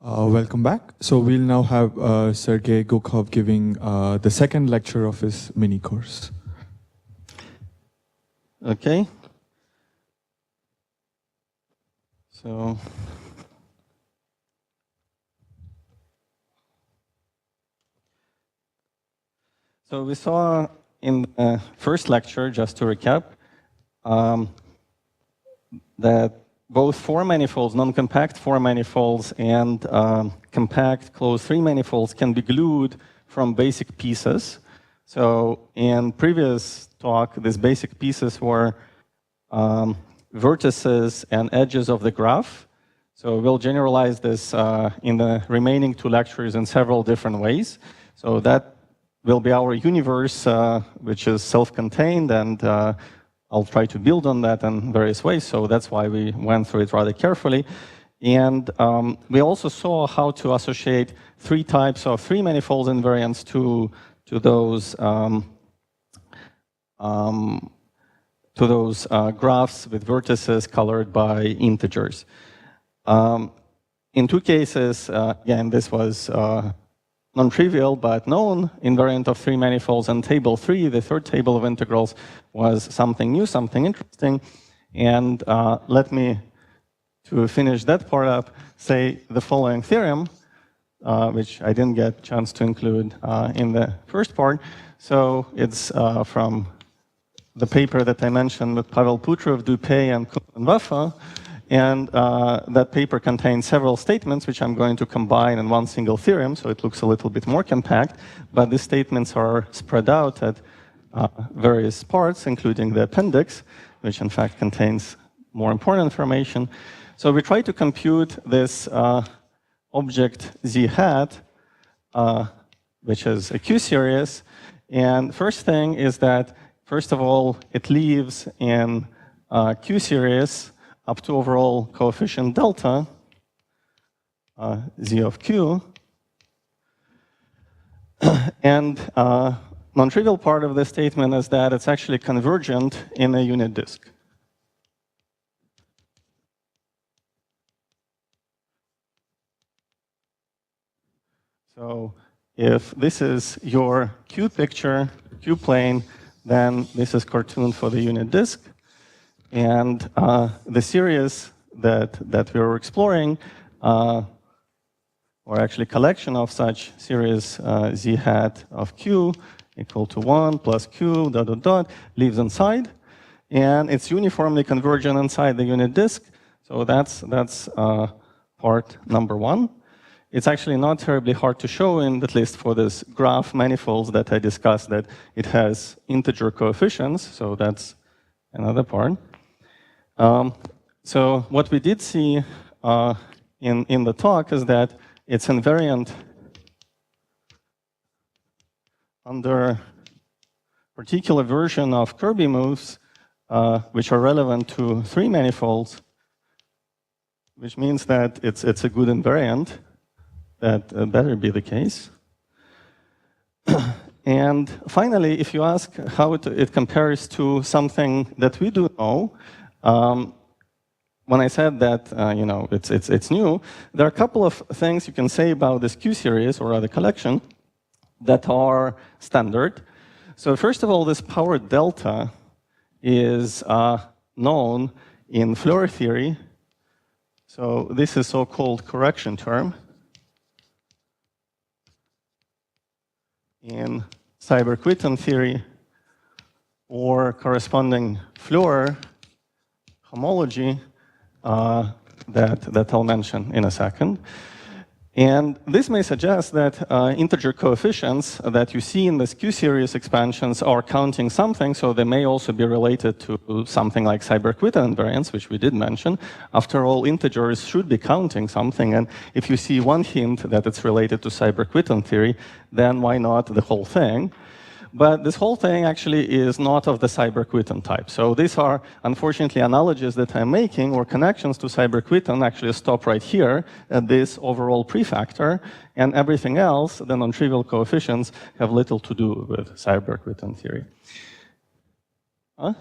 Welcome back. So we'll now have Sergei Gukov giving the second lecture of his mini course. Okay. So we saw in the first lecture, just to recap, that both four manifolds, non-compact four manifolds, and compact closed three manifolds can be glued from basic pieces. So in previous talk, these basic pieces were vertices and edges of the graph. So we'll generalize this in the remaining two lectures in several different ways. So that will be our universe, which is self-contained, and I'll try to build on that in various ways, so that's why we went through it rather carefully. And we also saw how to associate three types of three manifolds invariants to those graphs with vertices colored by integers. In two cases, again, this was non-trivial but known invariant of three manifolds, and table 3, the third table of integrals, was something new, something interesting. And let me, to finish that part up, say the following theorem, which I didn't get a chance to include in the first part. So it's from the paper that I mentioned with Pavel Putrov, Dupay, and Waffa. And that paper contains several statements, which I'm going to combine in one single theorem, so it looks a little bit more compact. But these statements are spread out at various parts, including the appendix, which in fact contains more important information. So we try to compute this object z hat, which is a Q series. And first thing is that, first of all, it lives in Q series up to overall coefficient delta, z of q. And non-trivial part of this statement is that it's actually convergent in a unit disk. So if this is your Q picture, Q plane, then this is cartooned for the unit disk. And the series that we were exploring, or actually collection of such series z hat of q equal to 1 plus q dot dot dot lives inside, and it's uniformly convergent inside the unit disk. So that's part number one. It's actually not terribly hard to show, in at least for this graph manifolds that I discussed, that it has integer coefficients. So that's another part. So what we did see in the talk is that it's invariant under particular version of Kirby moves, which are relevant to three manifolds, which means that it's a good invariant. That better be the case. And finally, if you ask how it compares to something that we do know, when I said that it's new, there are a couple of things you can say about this Q series, or rather collection, that are standard. So first of all, this power delta is known in Floer theory. So this is so-called correction term. In Seiberg-Witten theory, or corresponding Floer homology that I'll mention in a second. And this may suggest that integer coefficients that you see in this Q-series expansions are counting something, so they may also be related to something like Seiberg-Witten invariance, which we did mention. After all, integers should be counting something, and if you see one hint that it's related to Seiberg-Witten theory, then why not the whole thing? But this whole thing actually is not of the Seiberg-Witten type. So these are, unfortunately, analogies that I'm making, or connections to Seiberg-Witten, actually stop right here at this overall prefactor, and everything else, the non-trivial coefficients, have little to do with Seiberg-Witten theory. Huh?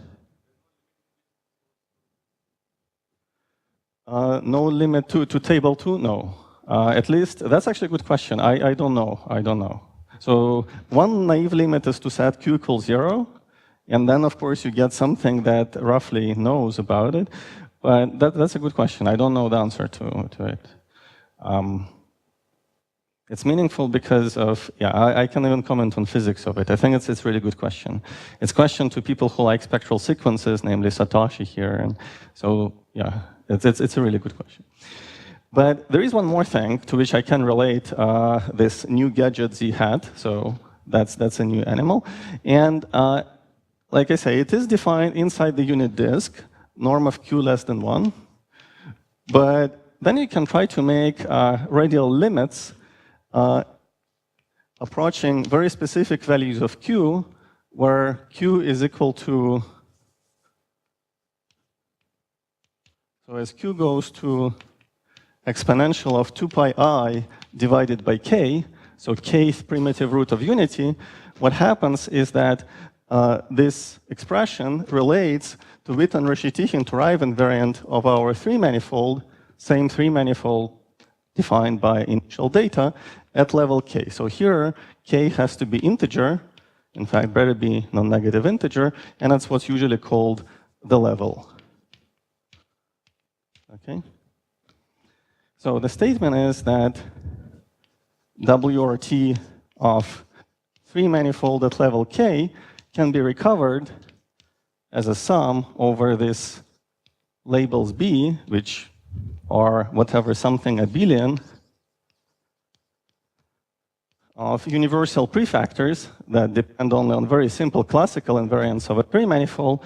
No limit to table 2? No. At least, that's actually a good question. I don't know. I don't know. So one naive limit is to set q equals 0. And then, of course, you get something that roughly knows about it. But that's a good question. I don't know the answer to it. It's meaningful because of, I can even comment on physics of it. I think it's a really good question. It's a question to people who like spectral sequences, namely Satoshi here. And so, yeah, it's a really good question. But there is one more thing to which I can relate this new gadget Z hat. So that's a new animal. And like I say, it is defined inside the unit disk, norm of q less than 1. But then you can try to make radial limits approaching very specific values of q, where q is equal to, so as q goes to exponential of 2 pi I divided by k, so kth primitive root of unity, what happens is that this expression relates to Witten-Reshetikhin-Turaiv invariant of our three-manifold, same three-manifold defined by initial data at level k. So here, k has to be integer, in fact, better be non-negative integer, and that's what's usually called the level. Okay? So the statement is that WRT of three-manifold at level k can be recovered as a sum over this labels B, which are whatever something abelian, of universal prefactors that depend only on very simple classical invariants of a three-manifold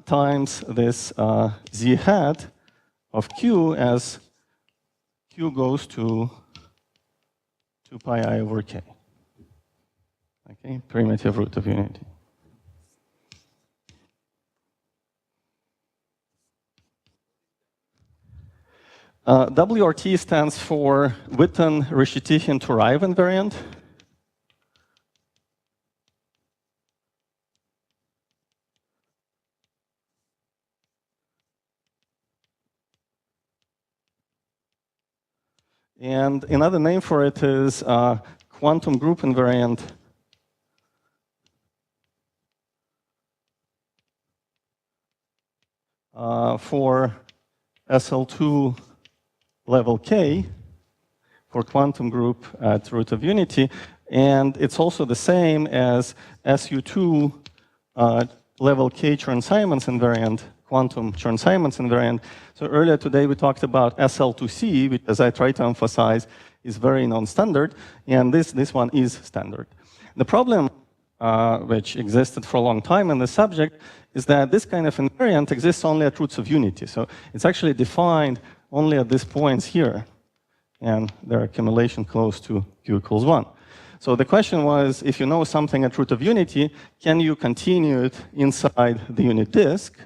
times this Z hat of Q as Q goes to 2 pi I over K. Okay, primitive root of unity. WRT stands for Witten-Reshetikhin-Turaiv invariant. And another name for it is quantum group invariant for SL2 level K, for quantum group at root of unity. And it's also the same as SU2 level K Chern-Simons invariant, quantum Chern-Simons invariant. So earlier today we talked about SL2C, which, as I try to emphasize, is very non-standard, and this one is standard. The problem which existed for a long time in the subject is that this kind of invariant exists only at roots of unity. So it's actually defined only at these points here, and their accumulation close to q equals 1. So the question was, if you know something at root of unity, can you continue it inside the unit disk?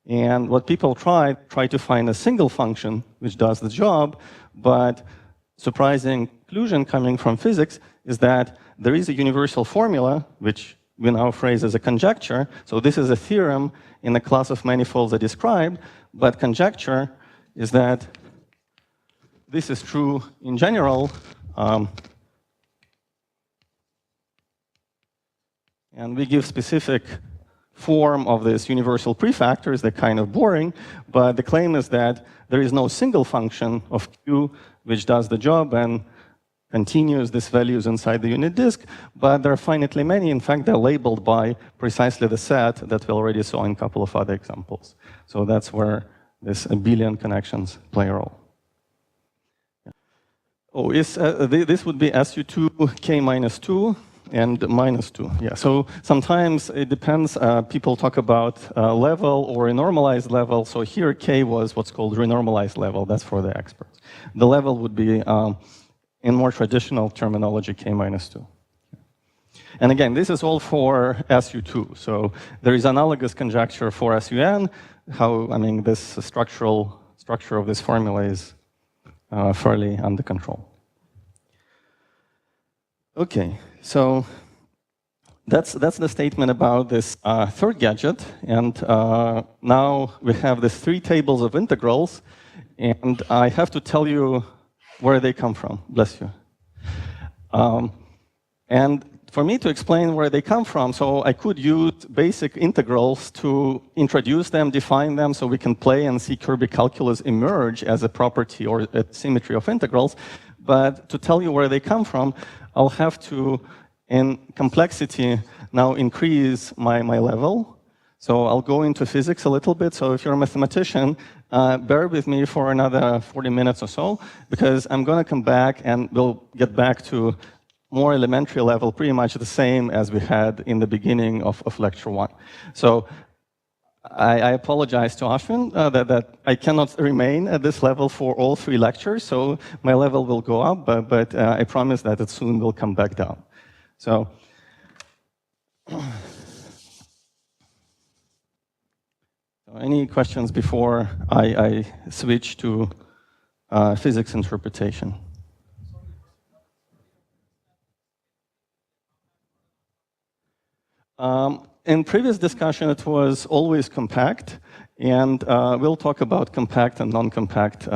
And what people try to find a single function which does the job, but surprising conclusion coming from physics is that there is a universal formula, which we now phrase as a conjecture. So this is a theorem in a class of manifolds I described, but conjecture is that this is true in general. And we give specific form of this universal prefactors. They're kind of boring, but the claim is that there is no single function of Q which does the job and continues these values inside the unit disk, but there are finitely many. In fact, they're labeled by precisely the set that we already saw in a couple of other examples. So that's where this abelian connections play a role. Oh, this would be SU2 K minus 2 and minus 2. Yeah, so sometimes it depends. People talk about level or a normalized level. So here K was what's called renormalized level. That's for the experts. The level would be, in more traditional terminology, K minus 2. And again, this is all for SU2. So there is analogous conjecture for SUN. This structure of this formula is fairly under control. Okay, so that's the statement about this third gadget. And now we have these three tables of integrals. And I have to tell you where they come from. Bless you. And for me to explain where they come from, so I could use basic integrals to introduce them, define them, so we can play and see Kirby calculus emerge as a property or a symmetry of integrals. But to tell you where they come from, I'll have to, in complexity, now increase my level. So I'll go into physics a little bit. So if you're a mathematician, bear with me for another 40 minutes or so, because I'm going to come back and we'll get back to more elementary level, pretty much the same as we had in the beginning of lecture 1. So I apologize to Aswin that I cannot remain at this level for all 3 lectures, so my level will go up, but I promise that it soon will come back down. So, any questions before I switch to physics interpretation? In previous discussion, it was always compact, and we'll talk about compact and non-compact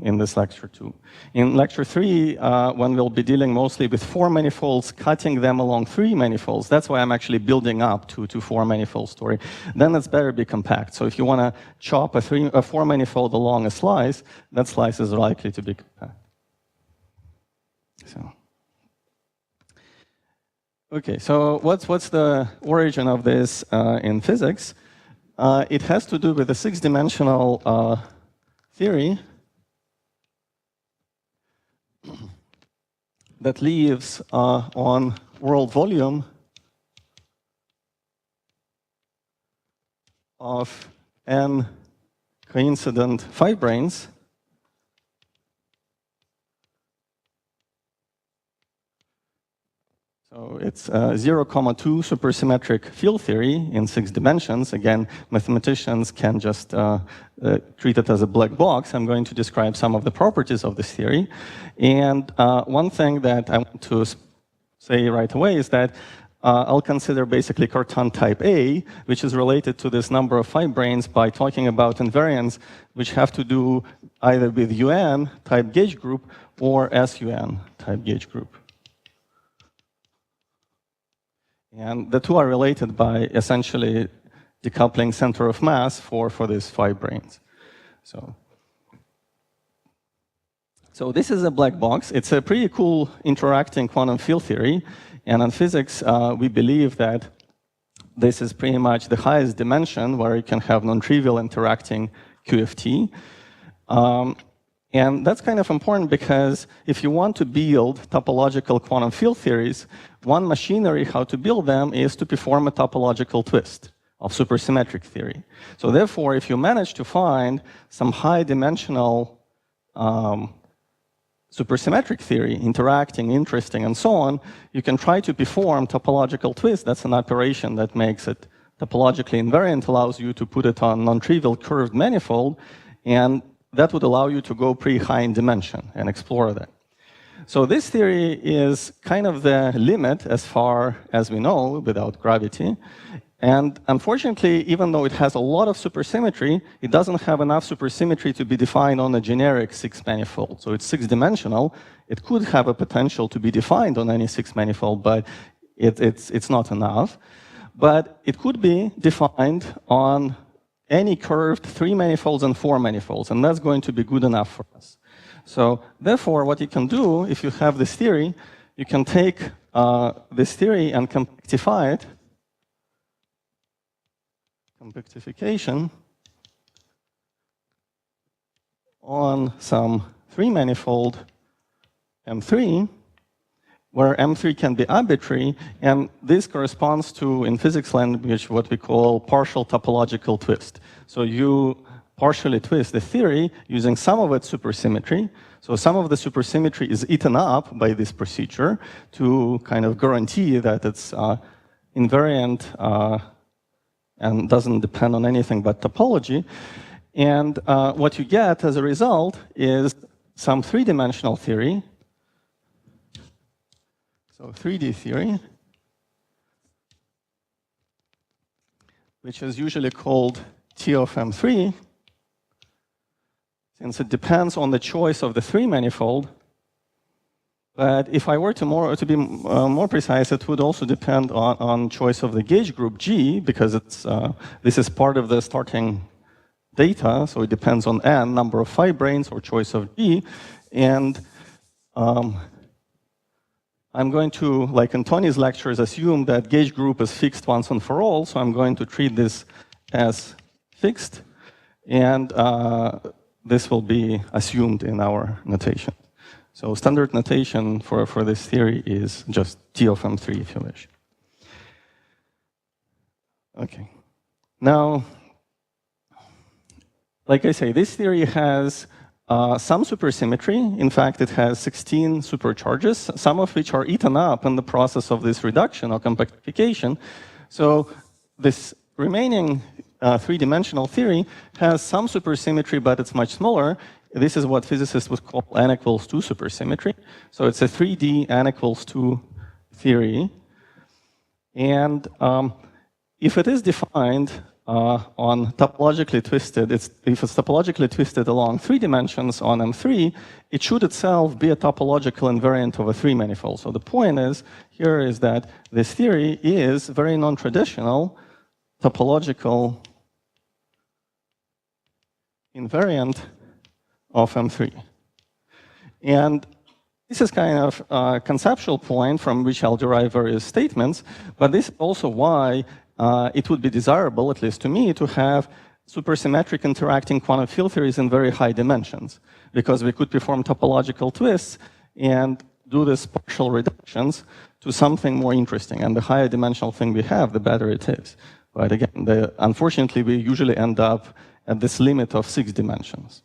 in this lecture too. In lecture 3, when we'll be dealing mostly with 4 manifolds, cutting them along 3 manifolds, that's why I'm actually building up to 4 manifold story, then it's better be compact. So if you want to chop a 4 manifold along a slice, that slice is likely to be compact. So. Okay, so what's the origin of this in physics? It has to do with a 6-dimensional theory that lives on world volume of n coincident fibranes. So it's 0, 2 supersymmetric field theory in 6 dimensions. Again, mathematicians can just treat it as a black box. I'm going to describe some of the properties of this theory. And one thing that I want to say right away is that I'll consider basically Cartan type A, which is related to this number of fibranes by talking about invariants, which have to do either with UN type gauge group or SUN type gauge group. And the two are related by essentially decoupling center of mass for these fibranes. So this is a black box. It's a pretty cool interacting quantum field theory. And in physics, we believe that this is pretty much the highest dimension where you can have non-trivial interacting QFT. And that's kind of important because if you want to build topological quantum field theories, one machinery how to build them is to perform a topological twist of supersymmetric theory. So therefore, if you manage to find some high-dimensional supersymmetric theory, interacting, interesting, and so on, you can try to perform topological twist. That's an operation that makes it topologically invariant, allows you to put it on non-trivial curved manifold, and that would allow you to go pretty high in dimension and explore that. So this theory is kind of the limit as far as we know without gravity. And unfortunately, even though it has a lot of supersymmetry, it doesn't have enough supersymmetry to be defined on a generic 6-manifold. So it's 6-dimensional. It could have a potential to be defined on any 6-manifold, but it's not enough. But it could be defined on any curved 3 manifolds and 4 manifolds, and that's going to be good enough for us. So therefore, what you can do, if you have this theory, you can take this theory and compactify it, compactification, on some 3-manifold M3, where M3 can be arbitrary, and this corresponds to, in physics language, what we call partial topological twist. So you partially twist the theory using some of its supersymmetry. So some of the supersymmetry is eaten up by this procedure to kind of guarantee that it's invariant and doesn't depend on anything but topology. And what you get as a result is some 3-dimensional theory. So 3D theory, which is usually called T of M3, since it depends on the choice of the 3-manifold, But if I were to be more precise, it would also depend on choice of the gauge group G, because this is part of the starting data, so it depends on n, number of fibranes, or choice of G. And I'm going to, like in Tony's lectures, assume that gauge group is fixed once and for all, so I'm going to treat this as fixed, and this will be assumed in our notation. So standard notation for this theory is just T of M3, if you wish. Okay. Now, like I say, this theory has some supersymmetry. In fact, it has 16 supercharges, some of which are eaten up in the process of this reduction or compactification. So this remaining three-dimensional theory has some supersymmetry, but it's much smaller. This is what physicists would call n equals 2 supersymmetry. So it's a 3D n equals 2 theory. And if it is defined on topologically twisted, if it's topologically twisted along 3 dimensions on M3, it should itself be a topological invariant of a 3-manifold. So the point here is that this theory is very non-traditional topological invariant of M3. And this is kind of a conceptual point from which I'll derive various statements, but this is also why it would be desirable, at least to me, to have supersymmetric interacting quantum field theories in very high dimensions, because we could perform topological twists and do these partial reductions to something more interesting. And the higher dimensional thing we have, the better it is. But again, unfortunately, we usually end up at this limit of 6 dimensions.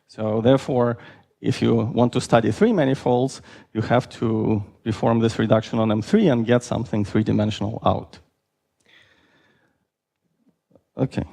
So therefore, if you want to study 3 manifolds, you have to perform this reduction on M3 and get something 3-dimensional out. Okay.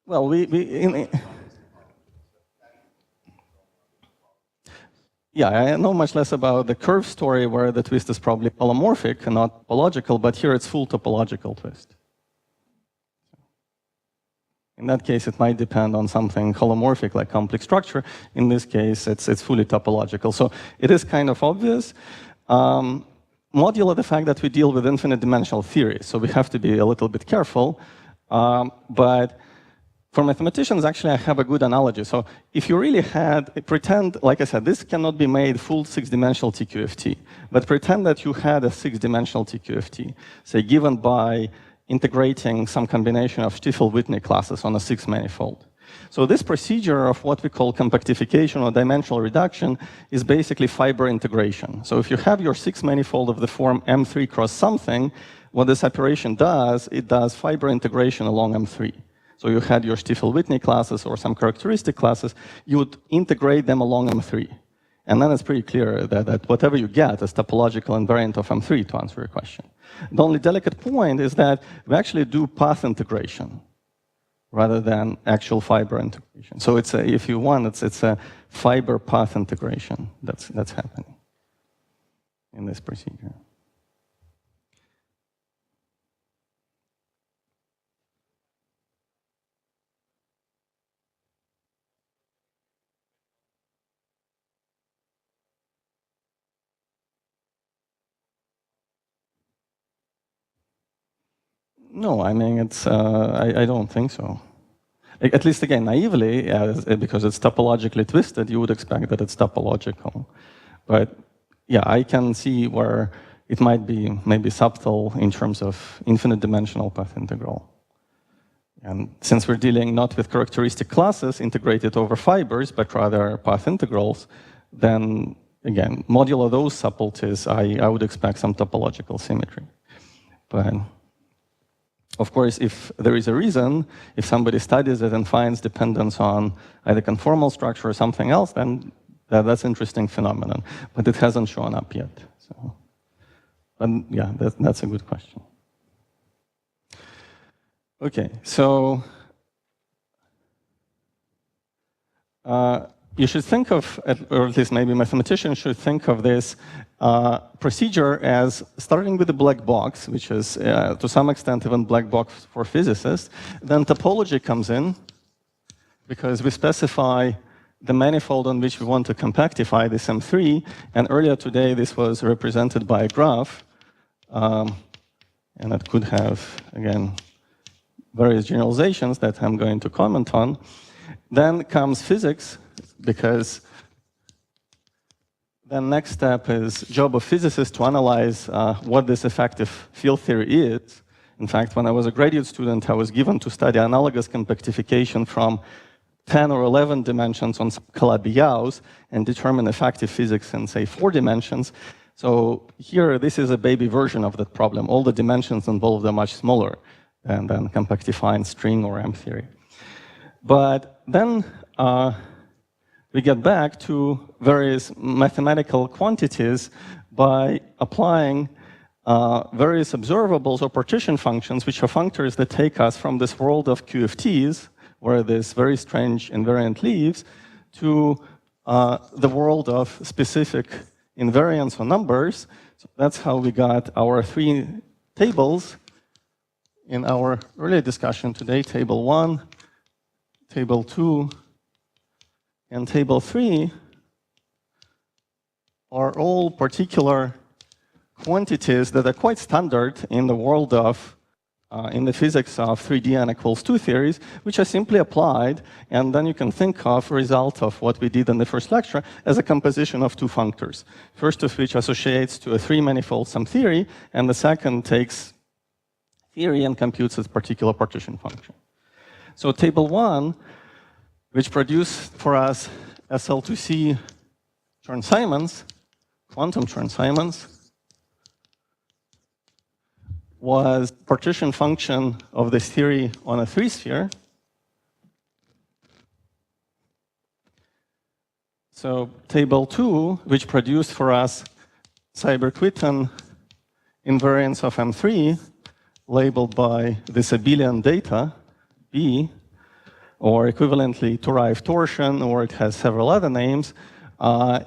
Well, yeah, I know much less about the curve story where the twist is probably holomorphic and not topological, but here it's full topological twist. In that case, it might depend on something holomorphic like complex structure. In this case, it's fully topological. So it is kind of obvious. Modulo the fact that we deal with infinite dimensional theory, so we have to be a little bit careful. But for mathematicians, actually, I have a good analogy. So if you really pretend, like I said, this cannot be made full 6-dimensional TQFT, but pretend that you had a 6-dimensional TQFT, say, given by integrating some combination of Stiefel-Whitney classes on a 6-manifold. So this procedure of what we call compactification or dimensional reduction is basically fiber integration. So if you have your 6-manifold of the form M3 cross something, what this operation does, it does fiber integration along M3. So you had your Stiefel-Whitney classes or some characteristic classes, you would integrate them along M3. And then it's pretty clear that whatever you get is topological invariant of M3, to answer your question. The only delicate point is that we actually do path integration rather than actual fiber integration. So it's if you want, it's a fiber path integration that's happening in this procedure. No, I mean, I don't think so. At least, again, naively, because it's topologically twisted, you would expect that it's topological. But yeah, I can see where it might be maybe subtle in terms of infinite dimensional path integral. And since we're dealing not with characteristic classes integrated over fibers, but rather path integrals, then again, modulo those subtleties, I would expect some topological symmetry. But of course, if there is a reason, if somebody studies it and finds dependence on either conformal structure or something else, then that's an interesting phenomenon. But it hasn't shown up yet. So, but yeah, that's a good question. Okay, so you should think of, or at least maybe mathematicians should think of this procedure as starting with a black box, which is to some extent even black box for physicists. Then topology comes in because we specify the manifold on which we want to compactify this M3. And earlier today, this was represented by a graph. And it could have, again, various generalizations that I'm going to comment on. Then comes physics, because the next step is job of physicists to analyze what this effective field theory is. In fact, when I was a graduate student, I was given to study analogous compactification from 10 or 11 dimensions on Calabi-Yaus and determine effective physics in, say, 4 dimensions. So here, this is a baby version of that problem. All the dimensions involved are much smaller than compactifying string or M theory. But then we get back to various mathematical quantities by applying various observables or partition functions, which are functors that take us from this world of QFTs, where this very strange invariant lives, to the world of specific invariants or numbers. So that's how we got our 3 tables in our earlier discussion today, table 1, table 2, and table 3 are all particular quantities that are quite standard in the world of, in the physics of 3D n equals 2 theories, which are simply applied, and then you can think of a result of what we did in the first lecture as a composition of 2 functors. First of which associates to a 3-manifold sum theory, and the second takes theory and computes its particular partition function. So table 1, which produced for us SL2C Chern-Simons, quantum Chern-Simons, was partition function of this theory on a 3-sphere. So table 2, which produced for us Seiberg-Witten invariance of M3, labeled by this abelian data, B, or equivalently Toriv torsion, or it has several other names,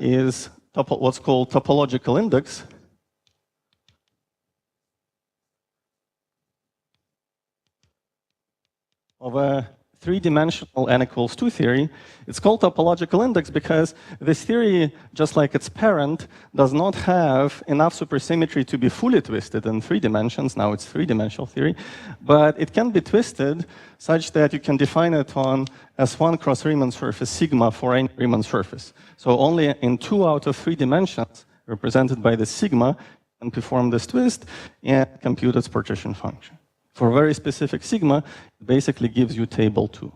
is what's called topological index. Of a 3-dimensional n equals 2 theory. It's called topological index because this theory, just like its parent, does not have enough supersymmetry to be fully twisted in 3 dimensions. Now it's 3-dimensional theory. But it can be twisted such that you can define it on S1 cross Riemann surface sigma for any Riemann surface. So only in 2 out of 3 dimensions, represented by the sigma, can perform this twist and compute its partition function. For a very specific sigma, it basically gives you table 2.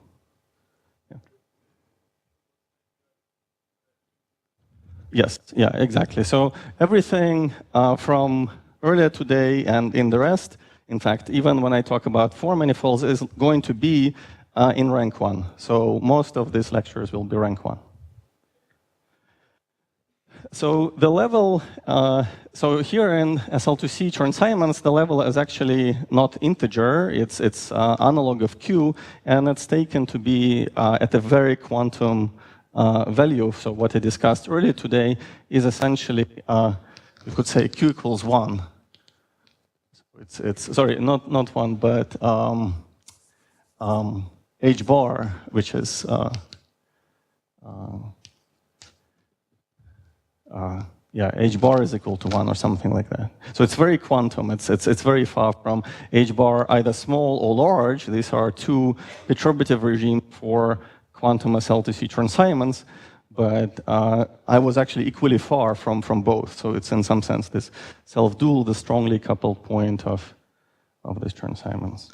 Yeah. Yes, yeah, exactly. So everything from earlier today and in the rest, in fact, even when I talk about 4 manifolds, is going to be in rank 1. So most of these lectures will be rank 1. So the level, so here in SL2C Chern-Simons, the level is actually not integer. It's analog of Q, and it's taken to be at a very quantum value. So what I discussed earlier today is essentially, you could say Q equals 1. So it's sorry, not 1, but H bar, which is yeah, H bar is equal to 1 or something like that. So it's very quantum. It's very far from H bar, either small or large. These are 2 perturbative regimes for quantum SL2C Chern-Simons, but I was actually equally far from both. So it's in some sense this self-dual, the strongly coupled point of this Chern-Simons.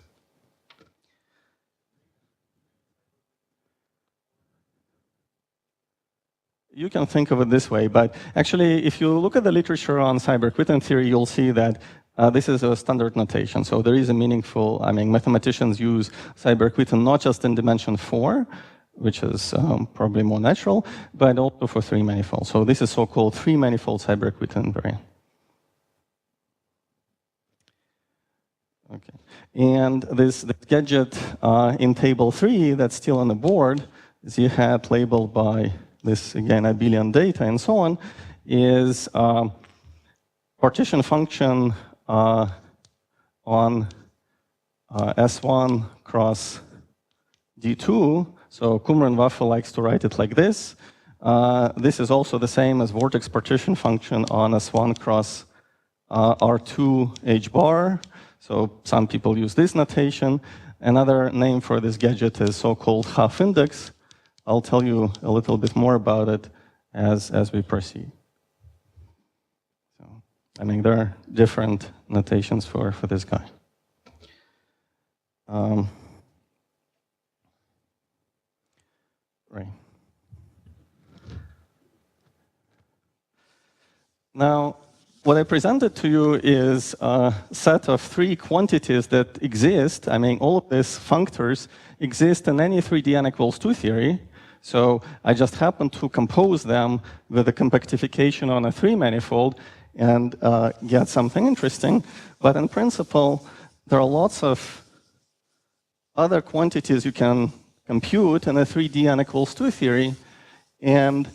You can think of it this way, but actually, if you look at the literature on Seiberg-Witten theory, you'll see that this is a standard notation. So there is a meaningful, I mean, mathematicians use Seiberg-Witten not just in dimension 4, which is probably more natural, but also for 3 manifolds. So this is so-called 3-manifold Seiberg-Witten invariant. Okay. And this gadget in table 3 that's still on the board, Z hat labeled by this, again, abelian data and so on, is partition function on S1 cross D2. So Kummer and Waffe likes to write it like this. This is also the same as vortex partition function on S1 cross R2 H bar. So some people use this notation. Another name for this gadget is so-called half index. I'll tell you a little bit more about it as we proceed. So, I mean, there are different notations for this guy. Right. Now, what I presented to you is a set of 3 quantities that exist. I mean, all of these functors exist in any 3D n equals 2 theory. So I just happen to compose them with a compactification on a 3-manifold and get something interesting. But in principle, there are lots of other quantities you can compute in a 3D n equals 2 theory. And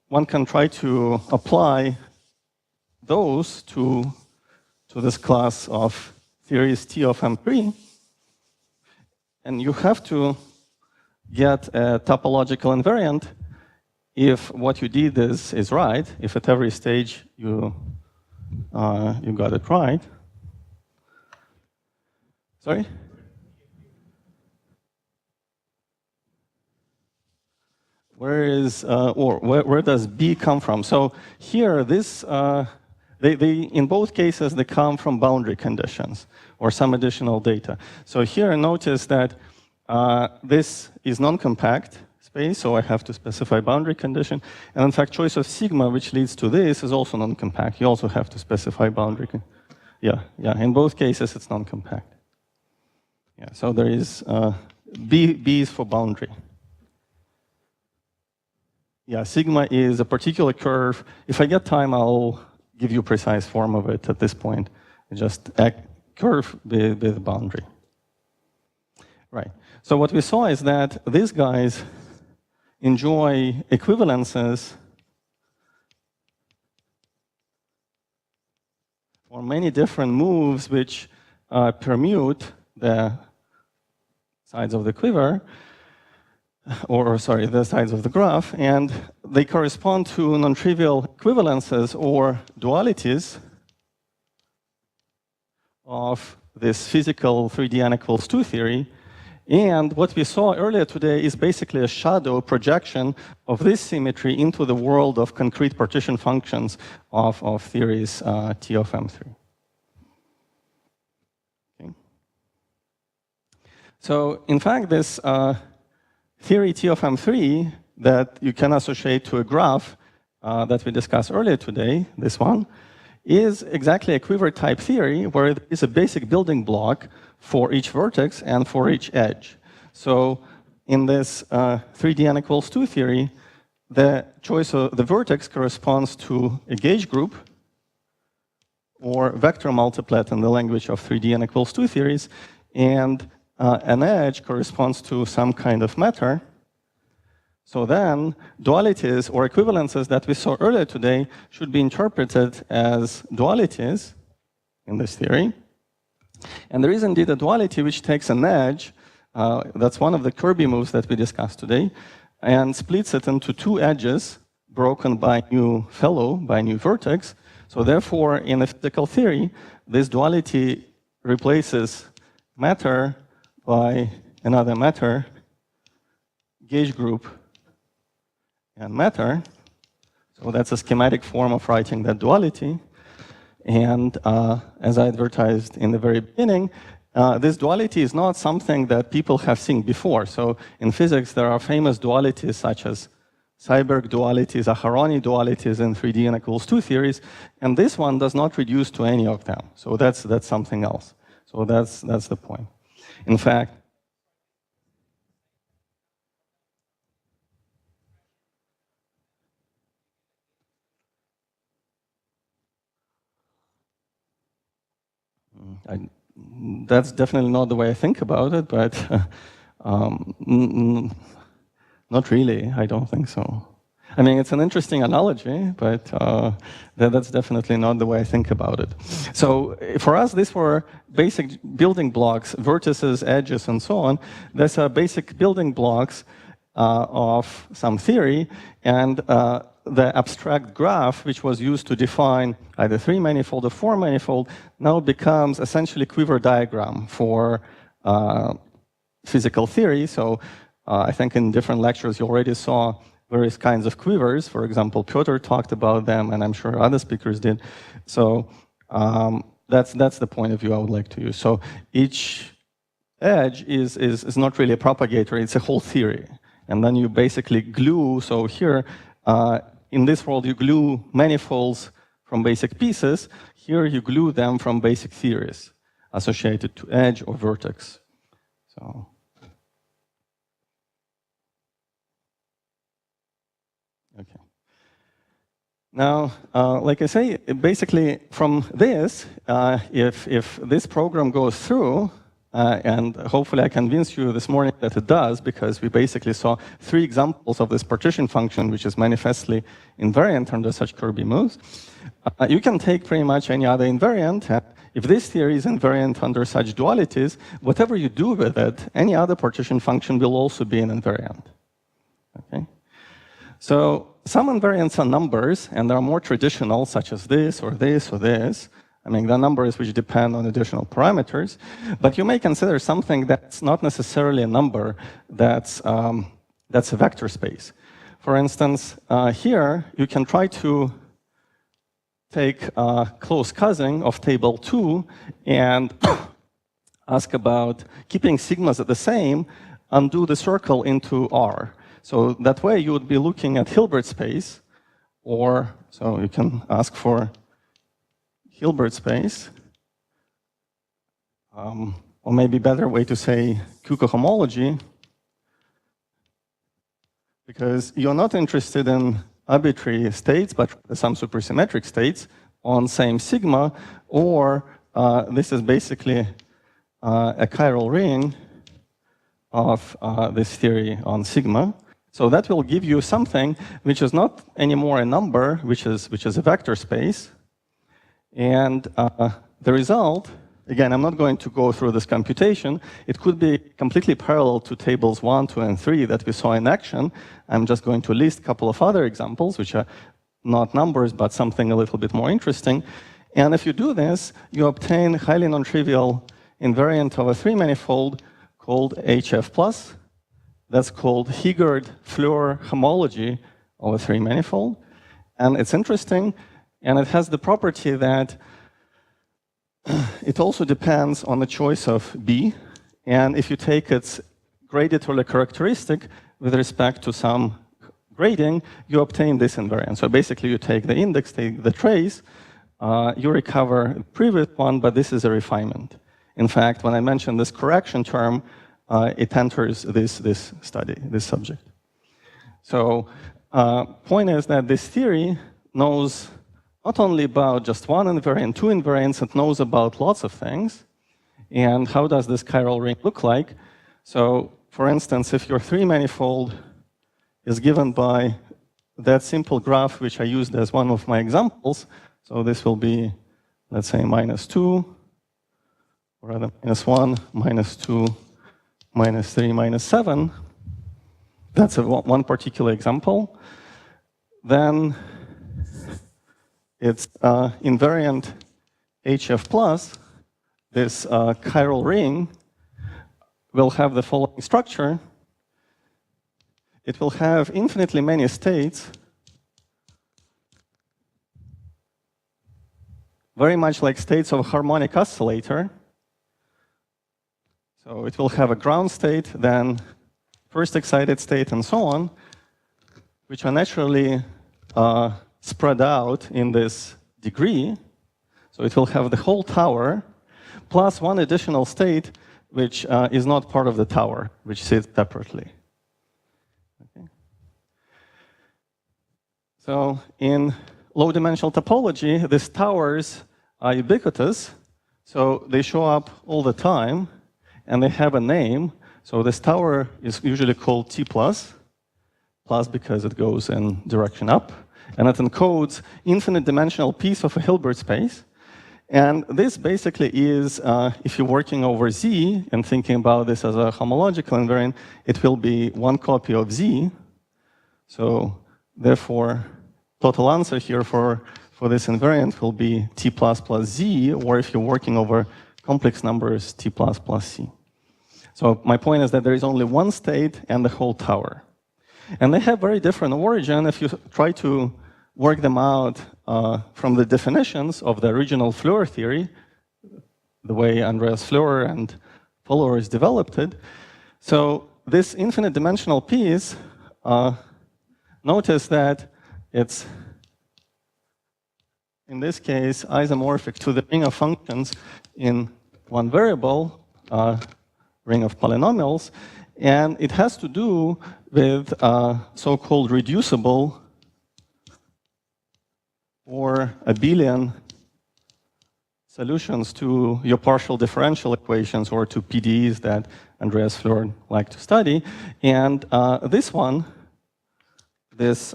one can try to apply those to this class of theories T of M3. And you have to get a topological invariant if what you did is right, if at every stage you got it right. Sorry? Where does B come from? So here, this in both cases they come from boundary conditions or some additional data. So here notice that this is non-compact space, so I have to specify boundary condition. And in fact, choice of sigma, which leads to this, is also non-compact. You also have to specify boundary. Yeah. In both cases, it's non-compact. Yeah. So there is B is for boundary. Yeah, sigma is a particular curve. If I get time, I'll give you a precise form of it at this point. Just a curve with a boundary. Right. So what we saw is that these guys enjoy equivalences for many different moves which permute the sides of the quiver, or sorry, the sides of the graph, and they correspond to non-trivial equivalences or dualities of this physical 3D n equals 2 theory. And what we saw earlier today is basically a shadow projection of this symmetry into the world of concrete partition functions of theories T of M3. Okay. So in fact, this theory T of M3 that you can associate to a graph that we discussed earlier today, this one, is exactly a quiver type theory where there is a basic building block for each vertex and for each edge. So in this 3D n equals 2 theory, the choice of the vertex corresponds to a gauge group or vector multiplet in the language of 3D n equals 2 theories, and an edge corresponds to some kind of matter. So then, dualities or equivalences that we saw earlier today should be interpreted as dualities in this theory. And there is indeed a duality which takes an edge, that's one of the Kirby moves that we discussed today, and splits it into 2 edges broken by new fellow, by new vertex. So therefore, in a physical theory, this duality replaces matter by another matter, gauge group, and matter. So that's a schematic form of writing that duality. And as I advertised in the very beginning, this duality is not something that people have seen before. So in physics, there are famous dualities such as Seiberg dualities, Aharoni dualities in 3D n equals 2 theories, and this one does not reduce to any of them. So that's something else. So that's the point. In fact, that's definitely not the way I think about it, but not really, I don't think so. I mean, it's an interesting analogy, but that's definitely not the way I think about it. So for us, these were basic building blocks, vertices, edges, and so on. These are basic building blocks of some theory, and the abstract graph, which was used to define either 3-manifold or 4-manifold, now becomes essentially a quiver diagram for physical theory. So I think in different lectures you already saw various kinds of quivers. For example, Piotr talked about them, and I'm sure other speakers did. So that's the point of view I would like to use. So each edge is not really a propagator, it's a whole theory. And then you basically glue, so here, in this world, you glue manifolds from basic pieces. Here, you glue them from basic theories associated to edge or vertex. So. Okay. Now, like I say, basically from this, if this program goes through, and hopefully I convinced you this morning that it does, because we basically saw 3 examples of this partition function, which is manifestly invariant under such Kirby moves. You can take pretty much any other invariant. If this theory is invariant under such dualities, whatever you do with it, any other partition function will also be an invariant. Okay? So some invariants are numbers, and they are more traditional, such as this or this or this. I mean, the numbers which depend on additional parameters. But you may consider something that's not necessarily a number, that's a vector space. For instance, here you can try to take a close cousin of table 2 and ask about keeping sigmas at the same, undo the circle into R. So that way you would be looking at Hilbert space, or so you can ask for Hilbert space, or maybe better way to say Q cohomology, because you're not interested in arbitrary states, but some supersymmetric states on same sigma, or this is basically a chiral ring of this theory on sigma. So that will give you something which is not anymore a number, which is a vector space. And the result, again, I'm not going to go through this computation. It could be completely parallel to tables 1, 2, and 3 that we saw in action. I'm just going to list a couple of other examples, which are not numbers, but something a little bit more interesting. And if you do this, you obtain highly non-trivial invariant of a 3-manifold called HF+. That's called Higard-Fleur homology of a 3-manifold. And it's interesting. And it has the property that it also depends on the choice of B. And if you take its graded Euler characteristic with respect to some grading, you obtain this invariant. So basically, you take the index, take the trace, you recover the previous one, but this is a refinement. In fact, when I mentioned this correction term, it enters this study, this subject. So point is that this theory knows not only about just one invariant, 2 invariants, it knows about lots of things. And how does this chiral ring look like? So, for instance, if your 3-manifold is given by that simple graph, which I used as one of my examples, so this will be, let's say, -2, or rather -1, -2, -3, -7. That's one particular example. Then it's invariant HF+, this chiral ring will have the following structure. It will have infinitely many states, very much like states of a harmonic oscillator. So it will have a ground state, then first excited state, and so on, which are naturally spread out in this degree. So it will have the whole tower, plus one additional state, which is not part of the tower, which sits separately. Okay. So in low-dimensional topology, these towers are ubiquitous. So they show up all the time, and they have a name. So this tower is usually called T+, plus because it goes in direction up, and it encodes infinite dimensional piece of a Hilbert space. And this basically is, if you're working over Z and thinking about this as a homological invariant, it will be one copy of Z. So therefore, total answer here for this invariant will be T plus Z, or if you're working over complex numbers, T plus C. So my point is that there is only one state and the whole tower. And they have very different origin. If you try to work them out from the definitions of the original Floer theory, the way Andreas Floer and followers developed it. So this infinite dimensional piece, notice that it's, in this case, isomorphic to the ring of functions in one variable, ring of polynomials, and it has to do with so-called reducible or abelian solutions to your partial differential equations or to PDEs that Andreas Floer liked to study. And this one, this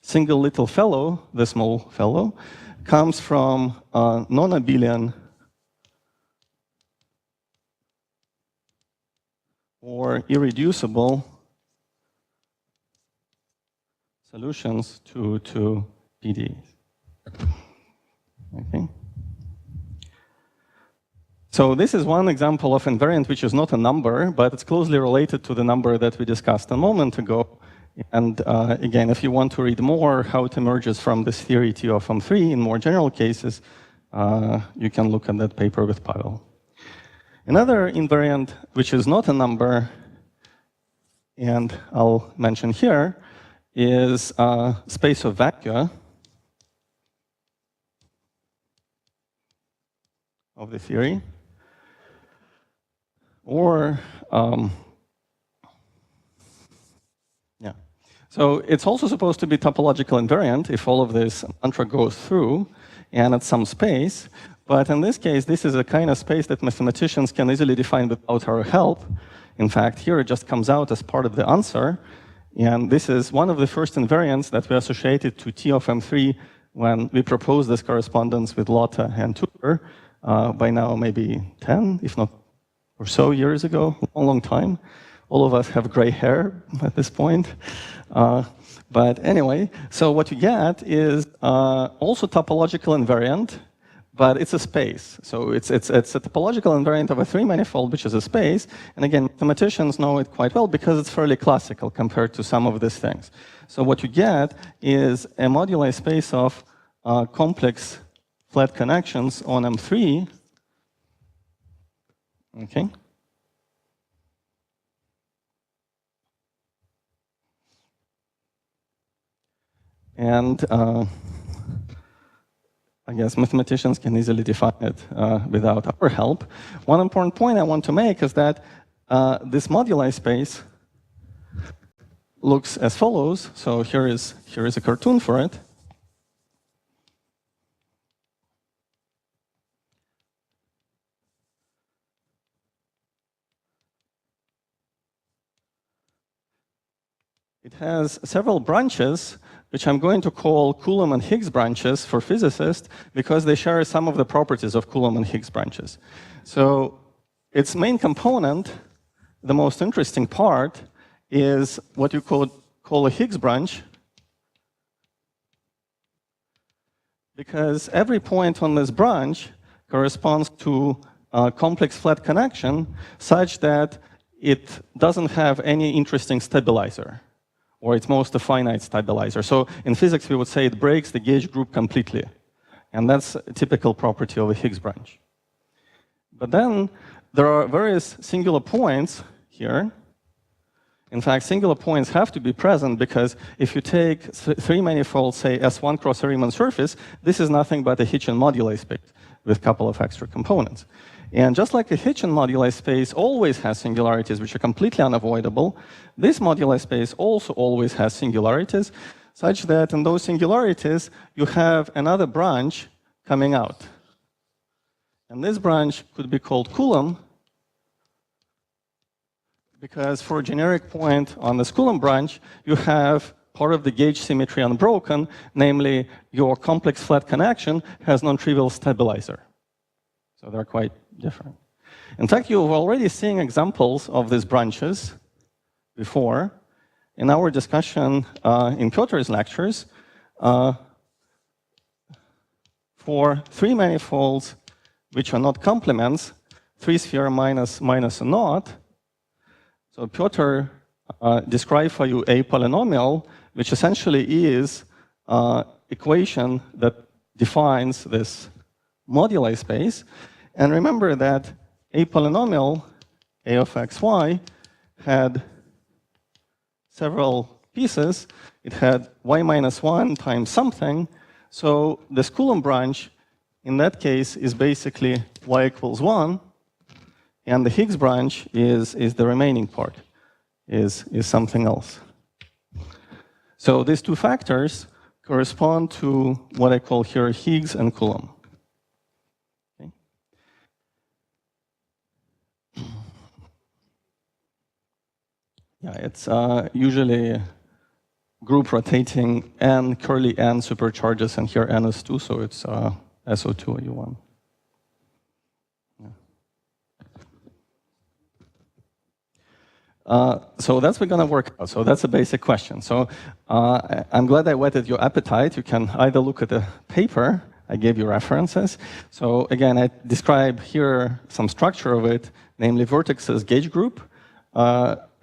single little fellow, the small fellow, comes from non-abelian or irreducible solutions to PDEs. Okay. So this is one example of invariant which is not a number, but it's closely related to the number that we discussed a moment ago. And again, if you want to read more how it emerges from this theory T of M3 in more general cases, you can look at that paper with Pavel. Another invariant which is not a number, and I'll mention here, is space of vacua of the theory, or yeah. So it's also supposed to be topological invariant if all of this mantra goes through, and at some space. But in this case, this is a kind of space that mathematicians can easily define without our help. In fact, here it just comes out as part of the answer. And this is one of the first invariants that we associated to T of M3 when we proposed this correspondence with Lotte and Tudor by now maybe 10, if not or so years ago, a long time. All of us have gray hair at this point. But anyway, so what you get is also topological invariant, but it's a space. So it's a topological invariant of a three-manifold, which is a space. And again, mathematicians know it quite well because it's fairly classical compared to some of these things. So what you get is a moduli space of complex flat connections on M3. Okay. And I guess mathematicians can easily define it without our help. One important point I want to make is that this moduli space looks as follows. So here is a cartoon for it. It has several branches, which I'm going to call Coulomb and Higgs branches for physicists, because they share some of the properties of Coulomb and Higgs branches. So its main component, the most interesting part, is what you call a Higgs branch, because every point on this branch corresponds to a complex flat connection such that it doesn't have any interesting stabilizer, or it's most a finite stabilizer. So in physics, we would say it breaks the gauge group completely. And that's a typical property of a Higgs branch. But then there are various singular points here. In fact, singular points have to be present because if you take three manifolds, say S1 cross a Riemann surface, this is nothing but a Hitchin moduli space with a couple of extra components. And just like a Hitchin moduli space always has singularities which are completely unavoidable, this moduli space also always has singularities, such that in those singularities you have another branch coming out. And this branch could be called Coulomb, because for a generic point on this Coulomb branch, you have part of the gauge symmetry unbroken, namely your complex flat connection has non-trivial stabilizer. So they're quite different. In fact, you've already seen examples of these branches before. In our discussion in Piotr's lectures, for three manifolds which are not complements, three sphere minus a knot. So Piotr described for you a polynomial, which essentially is equation that defines this moduli space. And remember that a polynomial, a of xy, had several pieces. It had y minus 1 times something. So this Coulomb branch, in that case, is basically y equals 1. And the Higgs branch is the remaining part, is something else. So these two factors correspond to what I call here Higgs and Coulomb. Okay. Yeah, it's usually group rotating n curly n supercharges, and here n is 2, so it's SO2 U1. So that's what we're going to work out. So that's a basic question. So I'm glad I whetted your appetite. You can either look at the paper. I gave you references. So again, I describe here some structure of it, namely vertexes gauge group,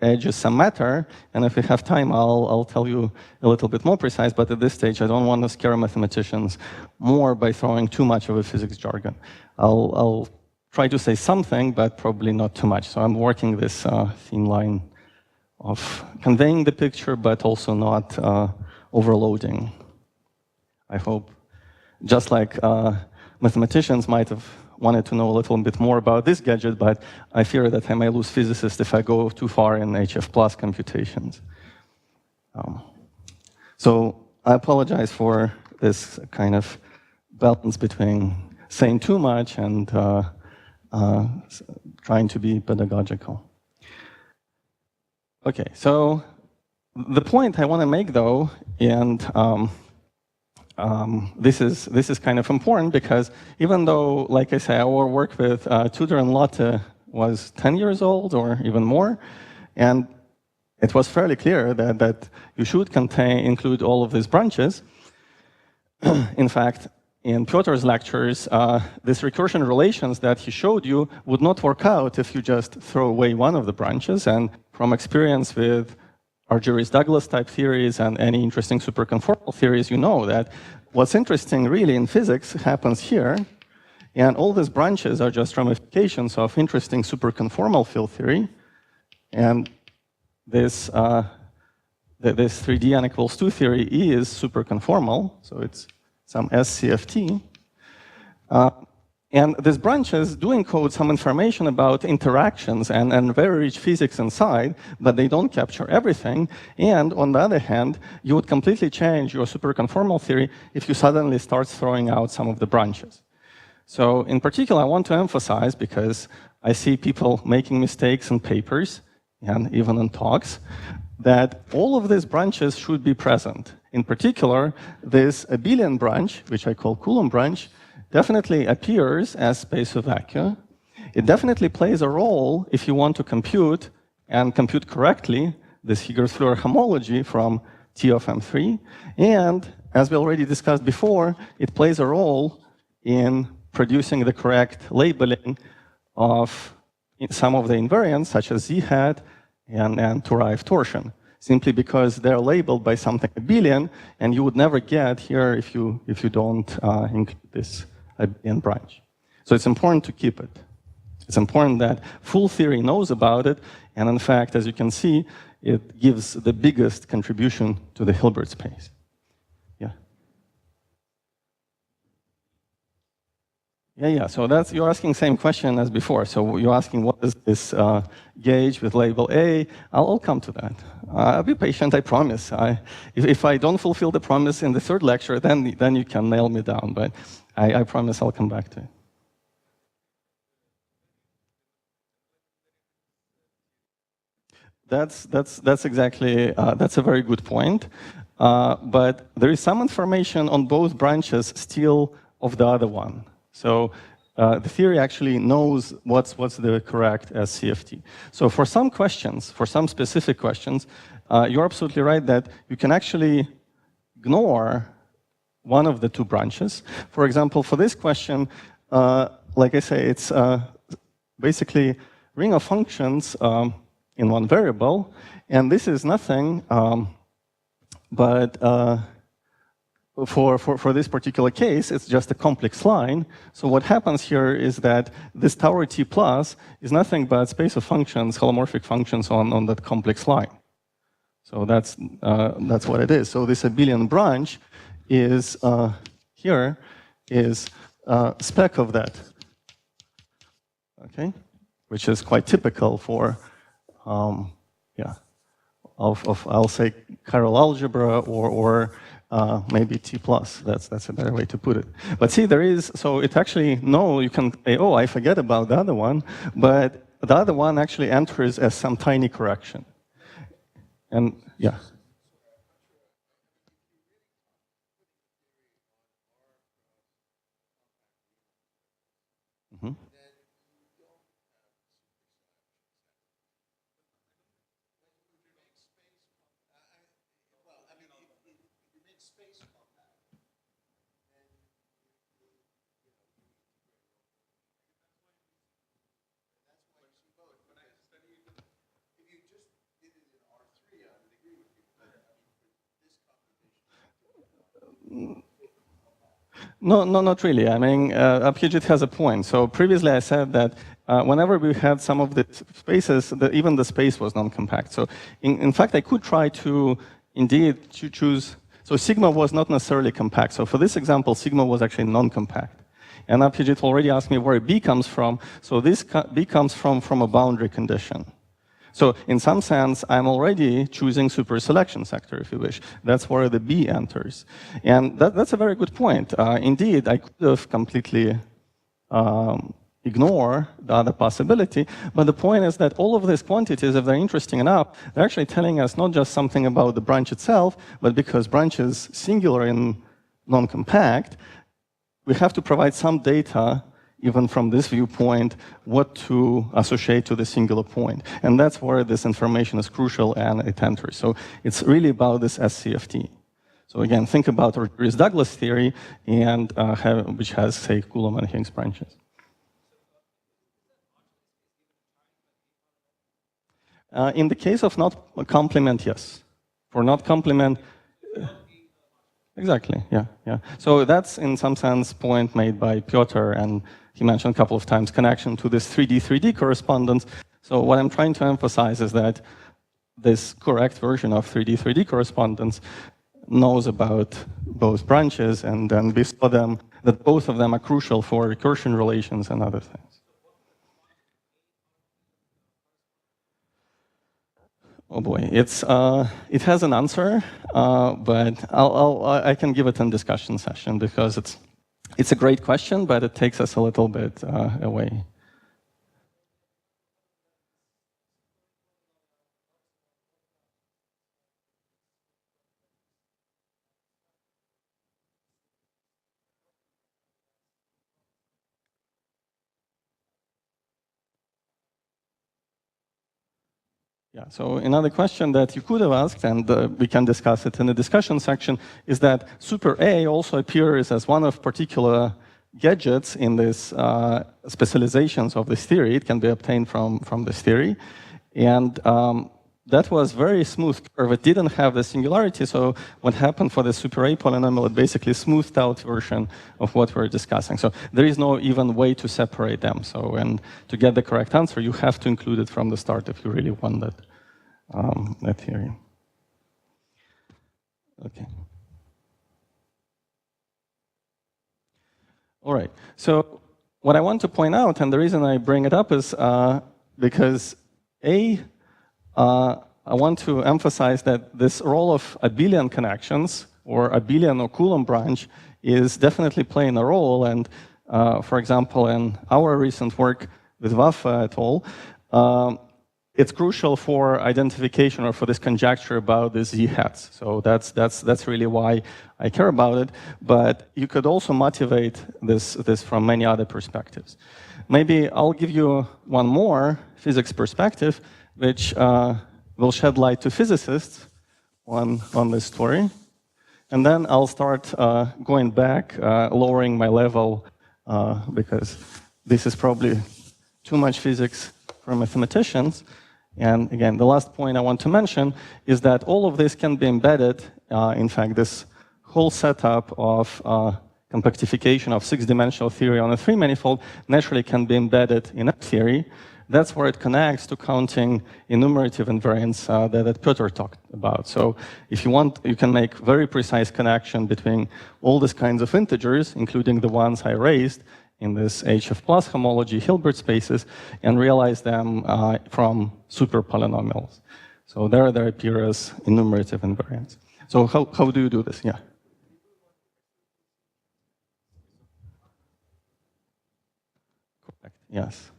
edges some matter, and if we have time, I'll tell you a little bit more precise, but at this stage, I don't want to scare mathematicians more by throwing too much of a physics jargon. I'll try to say something, but probably not too much. So I'm working this thin line of conveying the picture, but also not overloading, I hope. Just like mathematicians might have wanted to know a little bit more about this gadget, but I fear that I may lose physicists if I go too far in HF plus computations. So I apologize for this kind of balance between saying too much and trying to be pedagogical. Okay, so the point I want to make, though, and this is kind of important because even though, like I say, our work with Tudor and Lotte was 10 years old or even more, and it was fairly clear that you should include all of these branches. In fact, in Piotr's lectures, these recursion relations that he showed you would not work out if you just throw away one of the branches. And from experience with Argyris-Douglas type theories and any interesting superconformal theories, you know that what's interesting really in physics happens here. And all these branches are just ramifications of interesting superconformal field theory. And this 3D n equals 2 theory is superconformal, so it's some SCFT. And these branches do encode some information about interactions and very rich physics inside, but they don't capture everything. And on the other hand, you would completely change your superconformal theory if you suddenly start throwing out some of the branches. So in particular, I want to emphasize, because I see people making mistakes in papers and even in talks, that all of these branches should be present. In particular, this abelian branch, which I call Coulomb branch, definitely appears as space of vacuum. It definitely plays a role if you want to compute, and compute correctly, this Higgs-Floer homology from T of M3. And as we already discussed before, it plays a role in producing the correct labeling of some of the invariants, such as Z hat and Turaev torsion, simply because they're labeled by something abelian, and you would never get here if you don't include this abelian branch. So it's important to keep it. It's important that full theory knows about it, and in fact, as you can see, it gives the biggest contribution to the Hilbert space. Yeah. So you're asking same question as before. So you're asking what is this gauge with label A? I'll come to that. I'll be patient, I promise. If I don't fulfill the promise in the third lecture, then you can nail me down. But I promise I'll come back to it. That's exactly, that's a very good point. But there is some information on both branches still of the other one. So the theory actually knows what's the correct SCFT. So for some questions, for some specific questions, you're absolutely right that you can actually ignore one of the two branches. For example, for this question, like I say, it's basically ring of functions in one variable, and this is nothing but for this particular case, it's just a complex line. So what happens here is that this tau t plus is nothing but space of functions, holomorphic functions on that complex line. So that's what it is. So this abelian branch is here is spec of that, okay, which is quite typical for of I'll say chiral algebra or maybe T plus. That's a better way to put it. But see, there is, so it actually, no, you can say, oh, I forget about the other one, but the other one actually enters as some tiny correction. And yeah. Mm-hmm. No, not really. I mean, Abhijit has a point. So previously I said that whenever we had some of the spaces, even the space was non-compact. So in fact, I could try to indeed choose. So sigma was not necessarily compact. So for this example, sigma was actually non-compact. And Abhijit already asked me where B comes from. So this B comes from a boundary condition. So in some sense, I'm already choosing super selection sector, if you wish. That's where the B enters. And that's a very good point. Indeed, I could have completely ignore the other possibility. But the point is that all of these quantities, if they're interesting enough, they're actually telling us not just something about the branch itself, but because branch is singular and non-compact, we have to provide some data even from this viewpoint, what to associate to the singular point. And that's where this information is crucial and it enters. So it's really about this SCFT. So again, think about Douglas theory, and which has, say, Coulomb and Higgs branches. In the case of not complement, yes. For not complement, exactly, yeah. So that's in some sense point made by Piotr, and he mentioned a couple of times connection to this 3D correspondence. So what I'm trying to emphasize is that this correct version of 3D correspondence knows about both branches, and then we saw them, that both of them are crucial for recursion relations and other things. Oh boy, it has an answer, but I can give it in discussion session because it's a great question, but it takes us a little bit away. Yeah, so another question that you could have asked, and we can discuss it in the discussion section, is that super A also appears as one of particular gadgets in this specializations of this theory. It can be obtained from this theory. And that was very smooth curve. It didn't have the singularity, so what happened for the super A polynomial, it basically smoothed out version of what we're discussing. So there is no even way to separate them. So, and to get the correct answer, you have to include it from the start if you really want that theory. Okay. All right, so what I want to point out, and the reason I bring it up is because I want to emphasize that this role of abelian connections, or abelian or Coulomb branch, is definitely playing a role. And for example, in our recent work with Waffe et al., it's crucial for identification or for this conjecture about the z-hats. So that's really why I care about it. But you could also motivate this from many other perspectives. Maybe I'll give you one more physics perspective, which will shed light to physicists on this story. And then I'll start going back, lowering my level, because this is probably too much physics for mathematicians. And again, the last point I want to mention is that all of this can be embedded. In fact, this whole setup of compactification of six-dimensional theory on a three-manifold naturally can be embedded in F theory. That's where it connects to counting enumerative invariants that Piotr talked about. So if you want, you can make very precise connection between all these kinds of integers, including the ones I raised in this HF plus homology Hilbert spaces, and realize them from super polynomials. So there appear as enumerative invariants. So how do you do this? Yeah. Correct. Yes.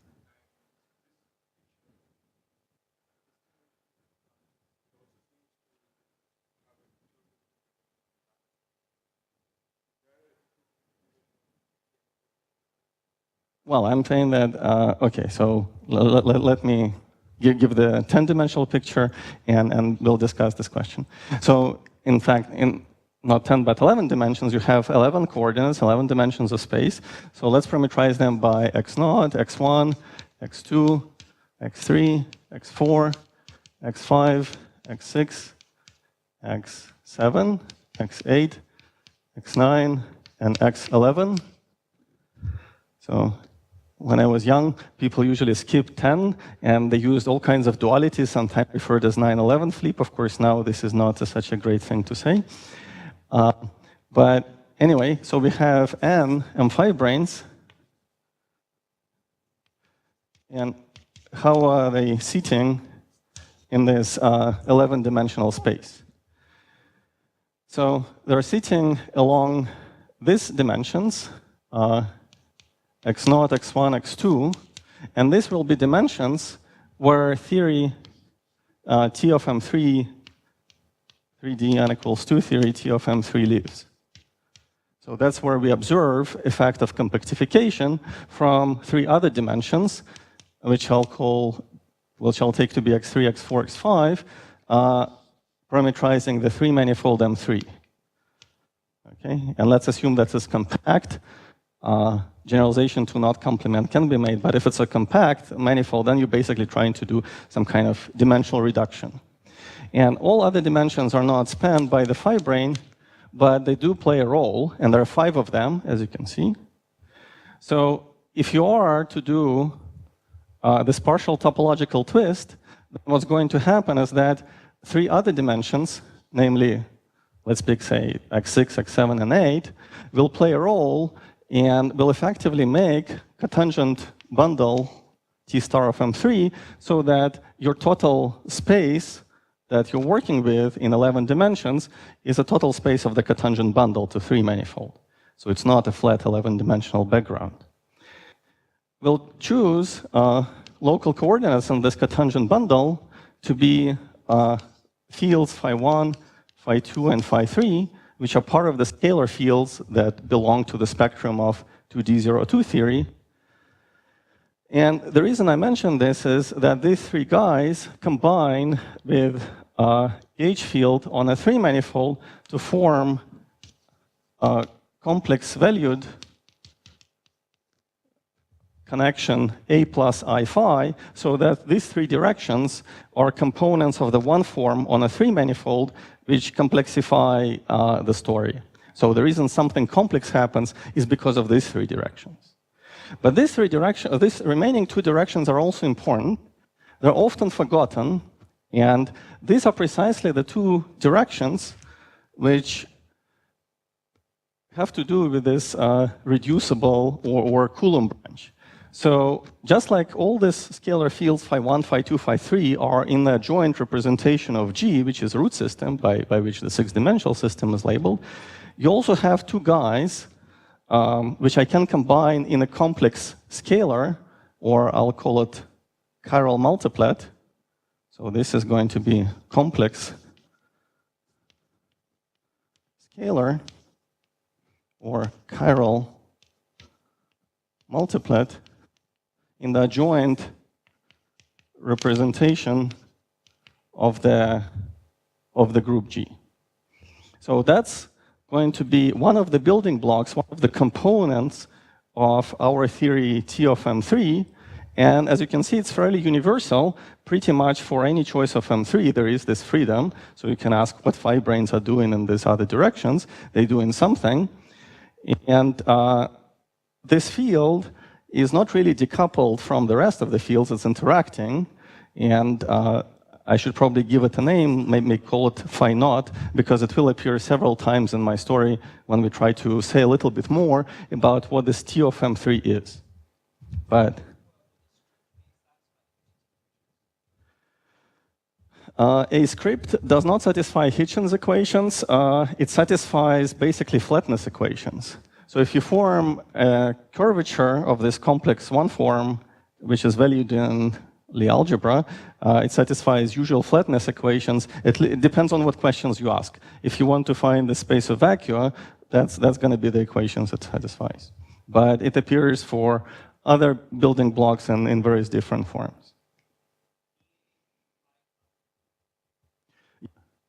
Well, I'm saying that, okay, so let me give the 10-dimensional picture, and we'll discuss this question. So, in fact, in not 10 but 11 dimensions, you have 11 coordinates, 11 dimensions of space. So let's parameterize them by x0, x1, x2, x3, x4, x5, x6, x7, x8, x9, and x11. So when I was young, people usually skipped 10, and they used all kinds of dualities, sometimes referred as 9-11 flip. Of course, now this is not such a great thing to say. But anyway, so we have n M5 branes. And how are they seating in this 11-dimensional space? So they're seating along these dimensions, x0, x1, x2, and this will be dimensions where theory T of M3, 3D n equals 2 theory T of M3 lives. So that's where we observe effect of compactification from three other dimensions, which I'll take to be x3, x4, x5, parameterizing the three-manifold M3. Okay, and let's assume that it's compact. Generalization to not complement can be made, but if it's a compact manifold, then you're basically trying to do some kind of dimensional reduction. And all other dimensions are not spanned by the phi brane, but they do play a role, and there are 5 of them, as you can see. So if you are to do this partial topological twist, then what's going to happen is that 3 other dimensions, namely, let's pick, say, x6, x7, and 8, will play a role and will effectively make cotangent bundle T star of M3 so that your total space that you're working with in 11 dimensions is a total space of the cotangent bundle to 3-manifold. So it's not a flat 11-dimensional background. We'll choose local coordinates on this cotangent bundle to be fields phi1, phi2, and phi3, which are part of the scalar fields that belong to the spectrum of 2D02 theory. And the reason I mention this is that these 3 guys combine with a gauge field on a 3-manifold to form a complex-valued connection A plus I phi, so that these 3 directions are components of the one form on a 3-manifold, which complexify the story. So the reason something complex happens is because of these 3 directions. But these remaining 2 directions are also important. They're often forgotten, and these are precisely the 2 directions which have to do with this reducible or Coulomb branch. So just like all these scalar fields, phi1, phi2, phi3, are in a joint representation of G, which is a root system by which the 6-dimensional system is labeled, you also have 2 guys, which I can combine in a complex scalar, or I'll call it chiral multiplet, So this is going to be complex scalar or chiral multiplet in the adjoint representation of the group G. So that's going to be one of the building blocks, one of the components of our theory T of M3. And as you can see, it's fairly universal. Pretty much for any choice of M3, there is this freedom. So you can ask what phi branes are doing in these other directions. They're doing something. And this field is not really decoupled from the rest of the fields. It's interacting. And I should probably give it a name, maybe call it phi naught, because it will appear several times in my story when we try to say a little bit more about what this T of M3 is. But a script does not satisfy Hitchin's equations. It satisfies basically flatness equations. So if you form a curvature of this complex one form, which is valued in Lie algebra, it satisfies usual flatness equations. It depends on what questions you ask. If you want to find the space of vacua, that's going to be the equations it satisfies. But it appears for other building blocks in various different forms.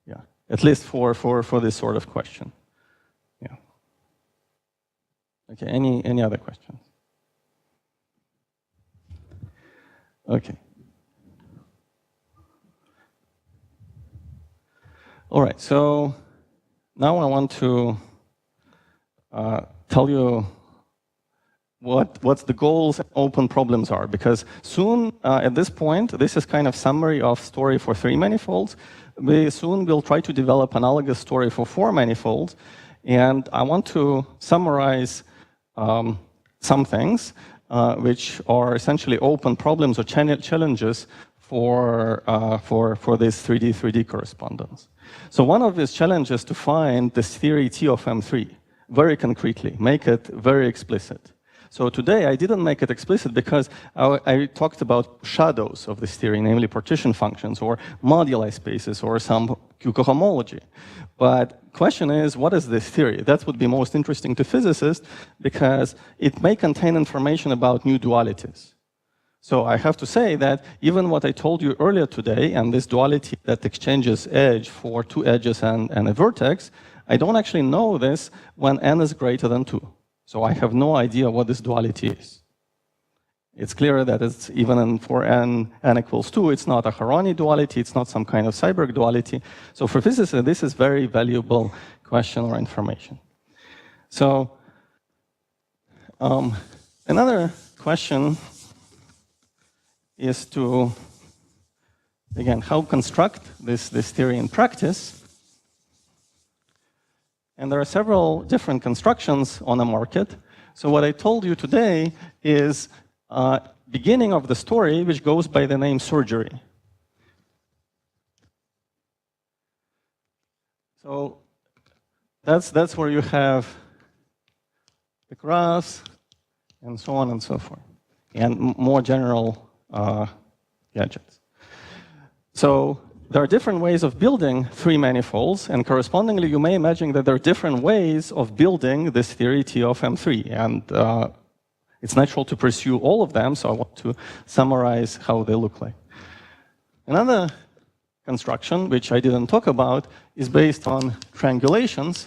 Yeah, at least for this sort of question. Yeah. Okay, any other questions? Okay. All right, so now I want to tell you what the goals and open problems are, because soon, at this point, this is kind of summary of story for 3 manifolds. We soon will try to develop analogous story for 4 manifolds, and I want to summarize some things which are essentially open problems or challenges for this 3D correspondence. So one of these challenges is to find this theory T of M3 very concretely, make it very explicit. So today I didn't make it explicit because I talked about shadows of this theory, namely partition functions or moduli spaces or some Q cohomology. But question is, what is this theory? That would be most interesting to physicists because it may contain information about new dualities. So I have to say that even what I told you earlier today, and this duality that exchanges edge for 2 edges and a vertex, I don't actually know this when n is greater than 2. So I have no idea what this duality is. It's clear that it's even for n equals 2, it's not a Haroni duality, it's not some kind of Seiberg duality. So for physicists, this is very valuable question or information. So another question is to, again, how construct this theory in practice. And there are several different constructions on the market. So what I told you today is beginning of the story, which goes by the name surgery. So that's where you have the graphs and so on and so forth, and more general gadgets. So there are different ways of building 3 manifolds, and correspondingly, you may imagine that there are different ways of building this theory T of M3, and it's natural to pursue all of them, so I want to summarize how they look like. Another construction, which I didn't talk about, is based on triangulations.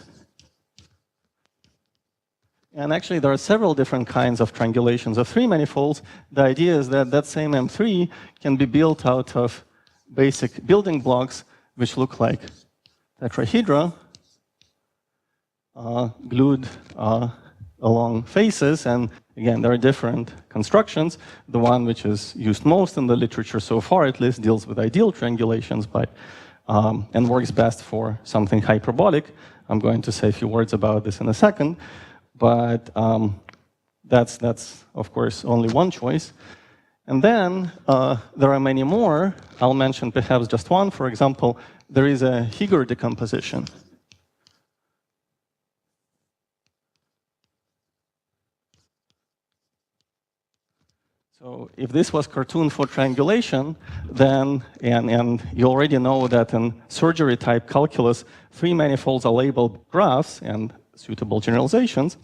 And actually, there are several different kinds of triangulations of 3 manifolds. The idea is that that same M3 can be built out of basic building blocks, which look like tetrahedra, glued along faces. And again, there are different constructions. The one which is used most in the literature so far, at least, deals with ideal triangulations, but and works best for something hyperbolic. I'm going to say a few words about this in a second. But that's of course, only one choice. And then there are many more. I'll mention perhaps just one. For example, there is a Chicory decomposition. So if this was cartoon for triangulation, then, and you already know that in surgery type calculus, three manifolds are labeled graphs and suitable generalizations,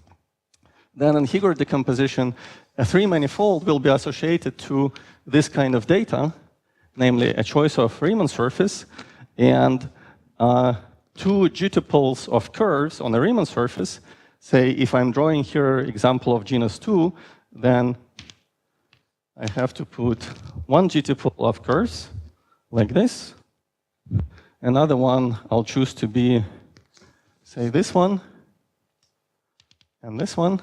then in Higor decomposition, a three manifold will be associated to this kind of data, namely a choice of Riemann surface and two g-tuples of curves on a Riemann surface. Say, if I'm drawing here example of genus 2, then I have to put one g-tuple of curves, like this. Another one I'll choose to be, say, this one, and this one.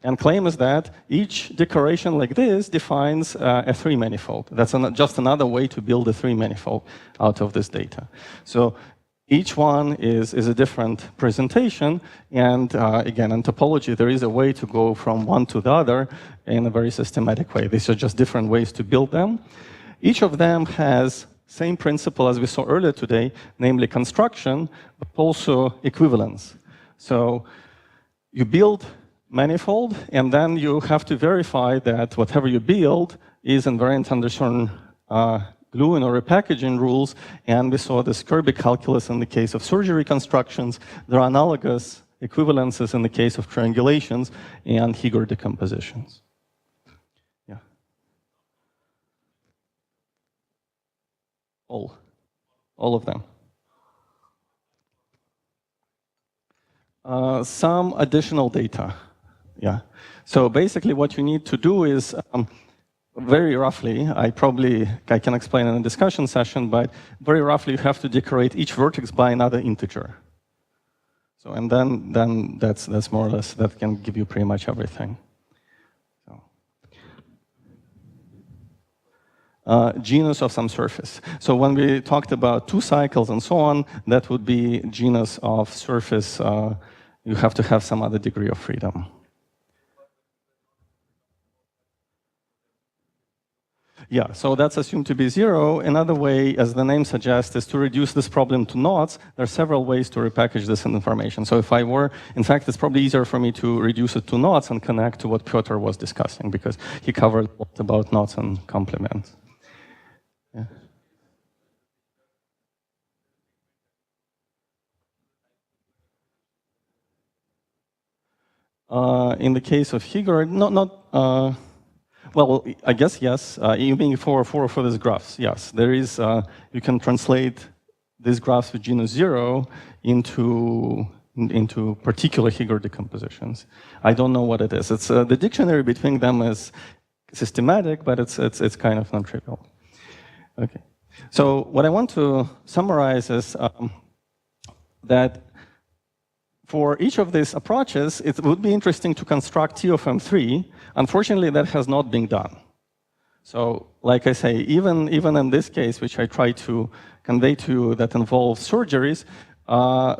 And claim is that each decoration like this defines a three manifold. That's just another way to build a three manifold out of this data. So each one is a different presentation, and again, in topology, there is a way to go from one to the other in a very systematic way. These are just different ways to build them. Each of them has same principle as we saw earlier today, namely construction, but also equivalence. So you build manifold, and then you have to verify that whatever you build is invariant under certain gluing or repackaging rules, and we saw this Kirby calculus in the case of surgery constructions. There are analogous equivalences in the case of triangulations and Higor decompositions. Yeah. All of them. Some additional data. Yeah. So basically what you need to do is, very roughly, I can explain in a discussion session, but very roughly you have to decorate each vertex by another integer. So, and then that's more or less, that can give you pretty much everything. So. Genus of some surface. So when we talked about two cycles and so on, that would be genus of surface. You have to have some other degree of freedom. Yeah, so that's assumed to be 0. Another way, as the name suggests, is to reduce this problem to knots. There are several ways to repackage this information. So if I were, in fact, it's probably easier for me to reduce it to knots and connect to what Piotr was discussing, because he covered a lot about knots and complements. Yeah. In the case of Higor, well, I guess yes. You mean for these graphs? Yes, there is. You can translate these graphs with genus 0 into particular Higor decompositions. I don't know what it is. It's the dictionary between them is systematic, but it's kind of non-trivial. Okay. So what I want to summarize is that for each of these approaches, it would be interesting to construct T of M3. Unfortunately, that has not been done. So, like I say, even in this case, which I try to convey to you that involves surgeries,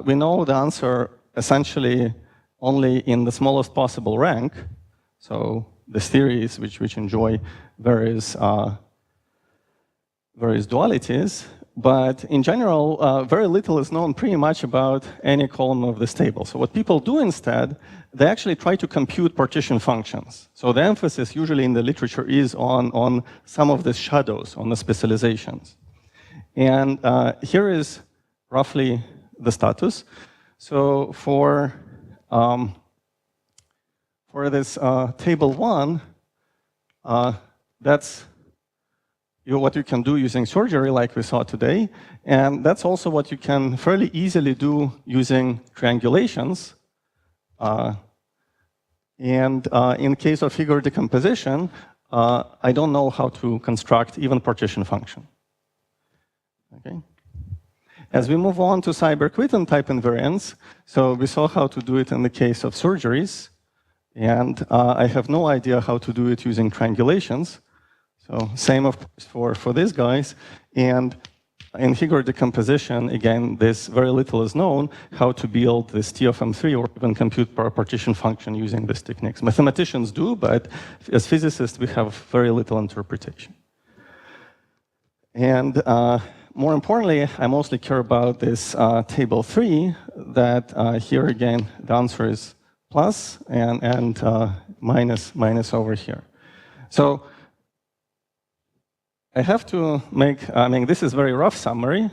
we know the answer essentially only in the smallest possible rank. So the theories which enjoy various dualities. But in general, very little is known pretty much about any column of this table. So what people do instead, they actually try to compute partition functions. So the emphasis usually in the literature is on some of the shadows, on the specializations. And here is roughly the status. So for this table 1, that's what you can do using surgery like we saw today. And that's also what you can fairly easily do using triangulations. In case of Higor decomposition, I don't know how to construct even partition function. Okay. As we move on to Seiberg-Witten type invariants, so we saw how to do it in the case of surgeries. And I have no idea how to do it using triangulations. So same, of course, for these guys. And in Higor decomposition, again, this very little is known, how to build this T of M3 or even compute partition function using these techniques. Mathematicians do, but as physicists, we have very little interpretation. And more importantly, I mostly care about this table 3, that here again, the answer is plus and minus over here. So I have to make, I mean, this is very rough summary.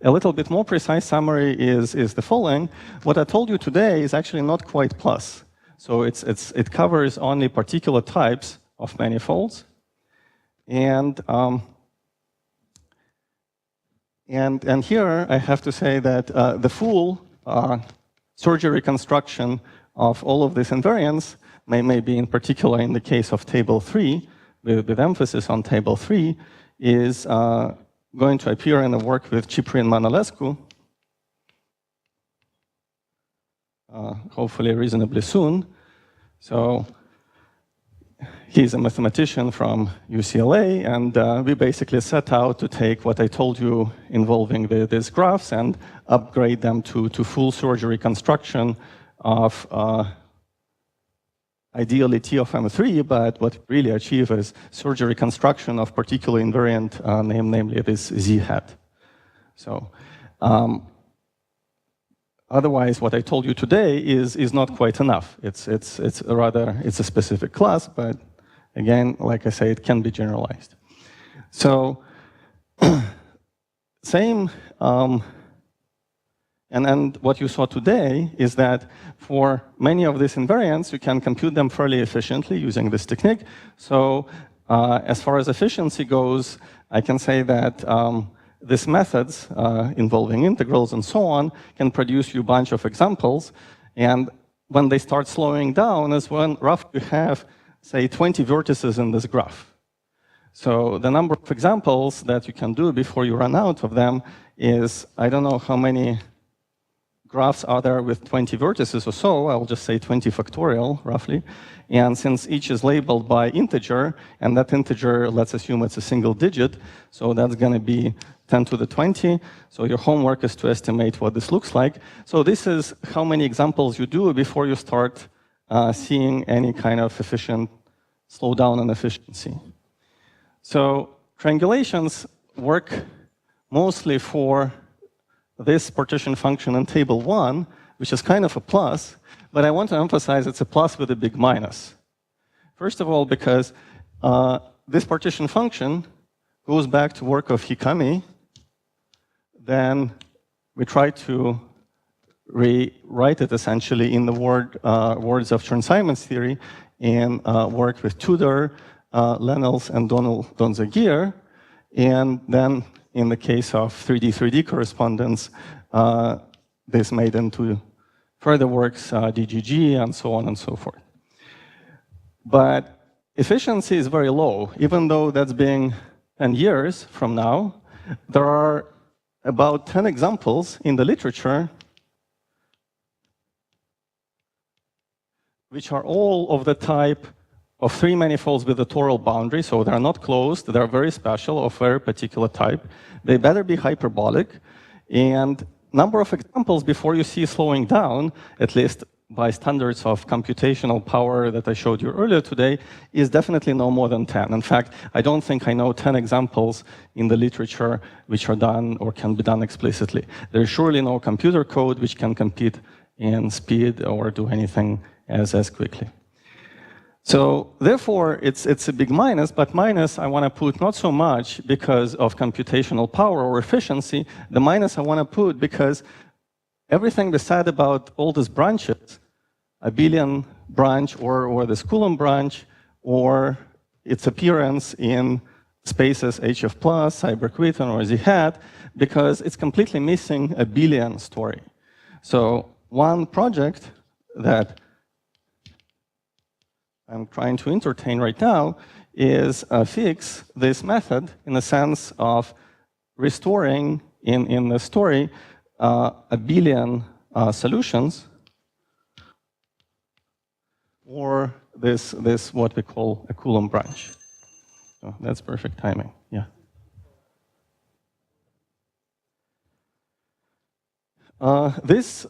A little bit more precise summary is the following. What I told you today is actually not quite plus. So it covers only particular types of manifolds. And here I have to say that the full Sergei reconstruction of all of these invariants may be in particular in the case of table 3, with emphasis on table 3, is going to appear in the work with Chicory and Manolescu, hopefully reasonably soon. So he's a mathematician from UCLA, and we basically set out to take what I told you involving these graphs and upgrade them to full Sergei reconstruction of ideally T of M3, but what we really achieve is Sergei reconstruction of particular invariant namely this Z hat. So otherwise, what I told you today is not quite enough. It's a specific class, but again, like I say, it can be generalized. So same. And what you saw today is that for many of these invariants, you can compute them fairly efficiently using this technique. So as far as efficiency goes, I can say that these methods involving integrals and so on can produce you a bunch of examples. And when they start slowing down is when roughly you have, say, 20 vertices in this graph. So the number of examples that you can do before you run out of them is, I don't know how many graphs are there with 20 vertices or so. I'll just say 20 factorial, roughly. And since each is labeled by integer, and that integer, let's assume it's a single digit, so that's going to be 10 to the 20. So your homework is to estimate what this looks like. So this is how many examples you do before you start seeing any kind of efficient slowdown in efficiency. So triangulations work mostly for this partition function in table 1, which is kind of a plus, but I want to emphasize it's a plus with a big minus. First of all, because this partition function goes back to work of Hikami, then we try to rewrite it essentially in the words of Chern-Simons theory in work with Tudor, Lennels, and Donzagier, and then in the case of 3D correspondence, this made into further works, DGG, and so on and so forth. But efficiency is very low. Even though that's being 10 years from now, there are about 10 examples in the literature which are all of the type of 3 manifolds with a toral boundary, so they're not closed, they're very special, of very particular type. They better be hyperbolic, and number of examples before you see slowing down, at least by standards of computational power that I showed you earlier today, is definitely no more than 10. In fact, I don't think I know 10 examples in the literature which are done or can be done explicitly. There's surely no computer code which can compete in speed or do anything as quickly. So therefore, it's a big minus, but minus I want to put not so much because of computational power or efficiency. The minus I want to put because everything we said about all these branches, abelian branch or the Coulomb branch, or its appearance in spaces HF plus, Cyber-Quitten, or Z hat, because it's completely missing a abelian story. So one project that I'm trying to entertain right now is fix this method in the sense of restoring in the story abelian solutions, or this what we call a Coulomb branch. So that's perfect timing. Yeah. This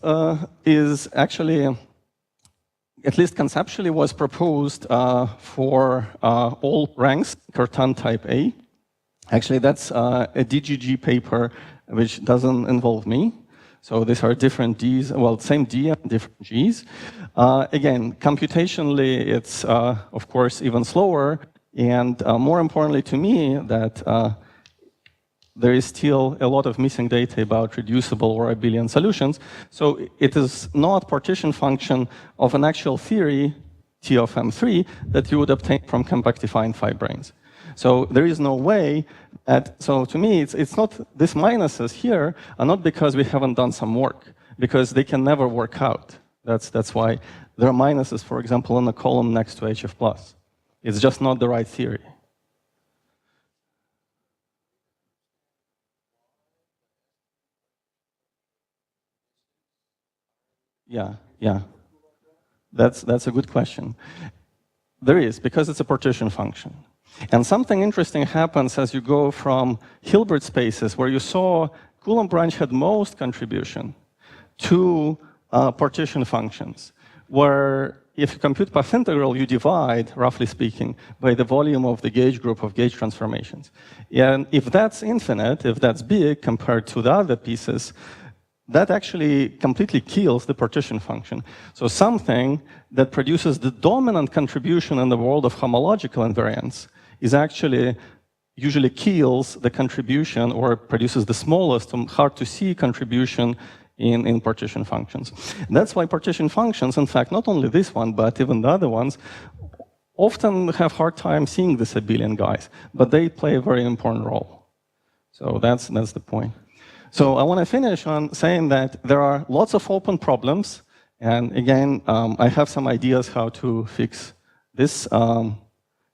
is actually, at least conceptually, was proposed for all ranks, Cartan type A. Actually, that's a DGG paper which doesn't involve me. So these are different Ds, well, same D and different Gs. Again, computationally, it's, of course, even slower And more importantly to me, that there is still a lot of missing data about reducible or abelian solutions. So it is not partition function of an actual theory, T of M3, that you would obtain from compactifying fibranes. So there is no way that, so to me, it's not, these minuses here are not because we haven't done some work, because they can never work out. That's why there are minuses, for example, in the column next to HF+. It's just not the right theory. Yeah. That's a good question. There is, because it's a partition function. And something interesting happens as you go from Hilbert spaces, where you saw Coulomb branch had most contribution, to partition functions, where if you compute path integral, you divide, roughly speaking, by the volume of the gauge group of gauge transformations. And if that's infinite, if that's big compared to the other pieces, that actually completely kills the partition function. So something that produces the dominant contribution in the world of homological invariants is actually usually kills the contribution or produces the smallest, hard to see contribution in partition functions. And that's why partition functions, in fact, not only this one, but even the other ones, often have hard time seeing these abelian guys, but they play a very important role. So that's the point. So I want to finish on saying that there are lots of open problems, and again, I have some ideas how to fix this,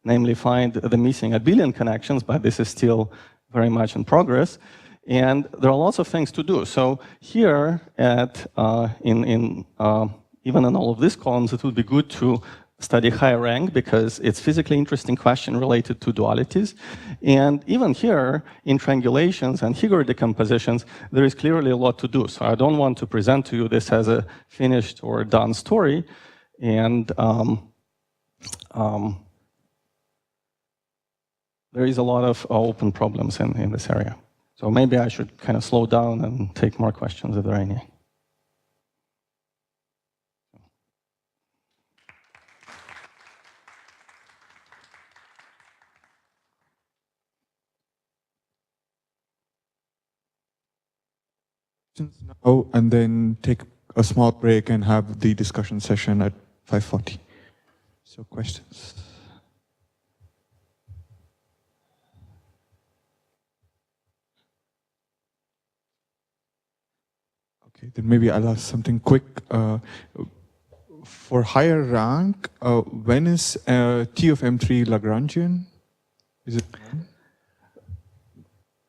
namely find the missing abelian connections, but this is still very much in progress. And there are lots of things to do. So here, even in all of these columns, it would be good to study higher rank, because it's physically interesting question related to dualities. And even here, in triangulations and Chicory decompositions, there is clearly a lot to do. So I don't want to present to you this as a finished or done story. And there is a lot of open problems in this area. So maybe I should kind of slow down and take more questions if there are any. Now, and then take a small break and have the discussion session at 5:40. So questions? Okay, then maybe I'll ask something quick. For higher rank, when is T of M3 Lagrangian? Is it?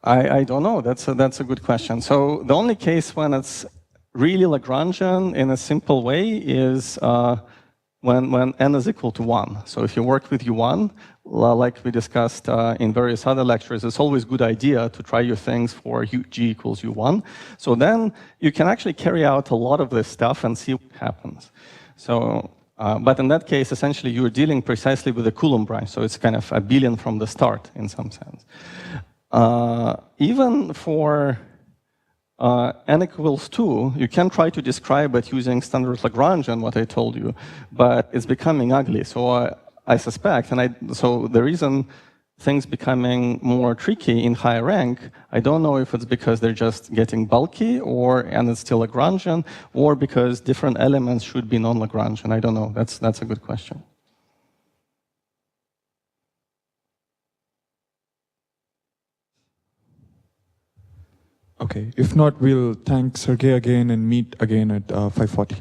I don't know. That's a good question. So the only case when it's really Lagrangian in a simple way is when n is equal to 1. So if you work with U1, like we discussed in various other lectures, it's always a good idea to try your things for G equals U1. So then you can actually carry out a lot of this stuff and see what happens. So, but in that case, essentially, you're dealing precisely with the Coulomb branch. So it's kind of abelian from the start in some sense. Even for n equals 2, you can try to describe it using standard Lagrangian, what I told you, but it's becoming ugly. So I suspect, so the reason things becoming more tricky in high rank, I don't know if it's because they're just getting bulky, and it's still Lagrangian, or because different elements should be non-Lagrangian. I don't know. That's a good question. Okay, if not, we'll thank Sergei again and meet again at 5:40.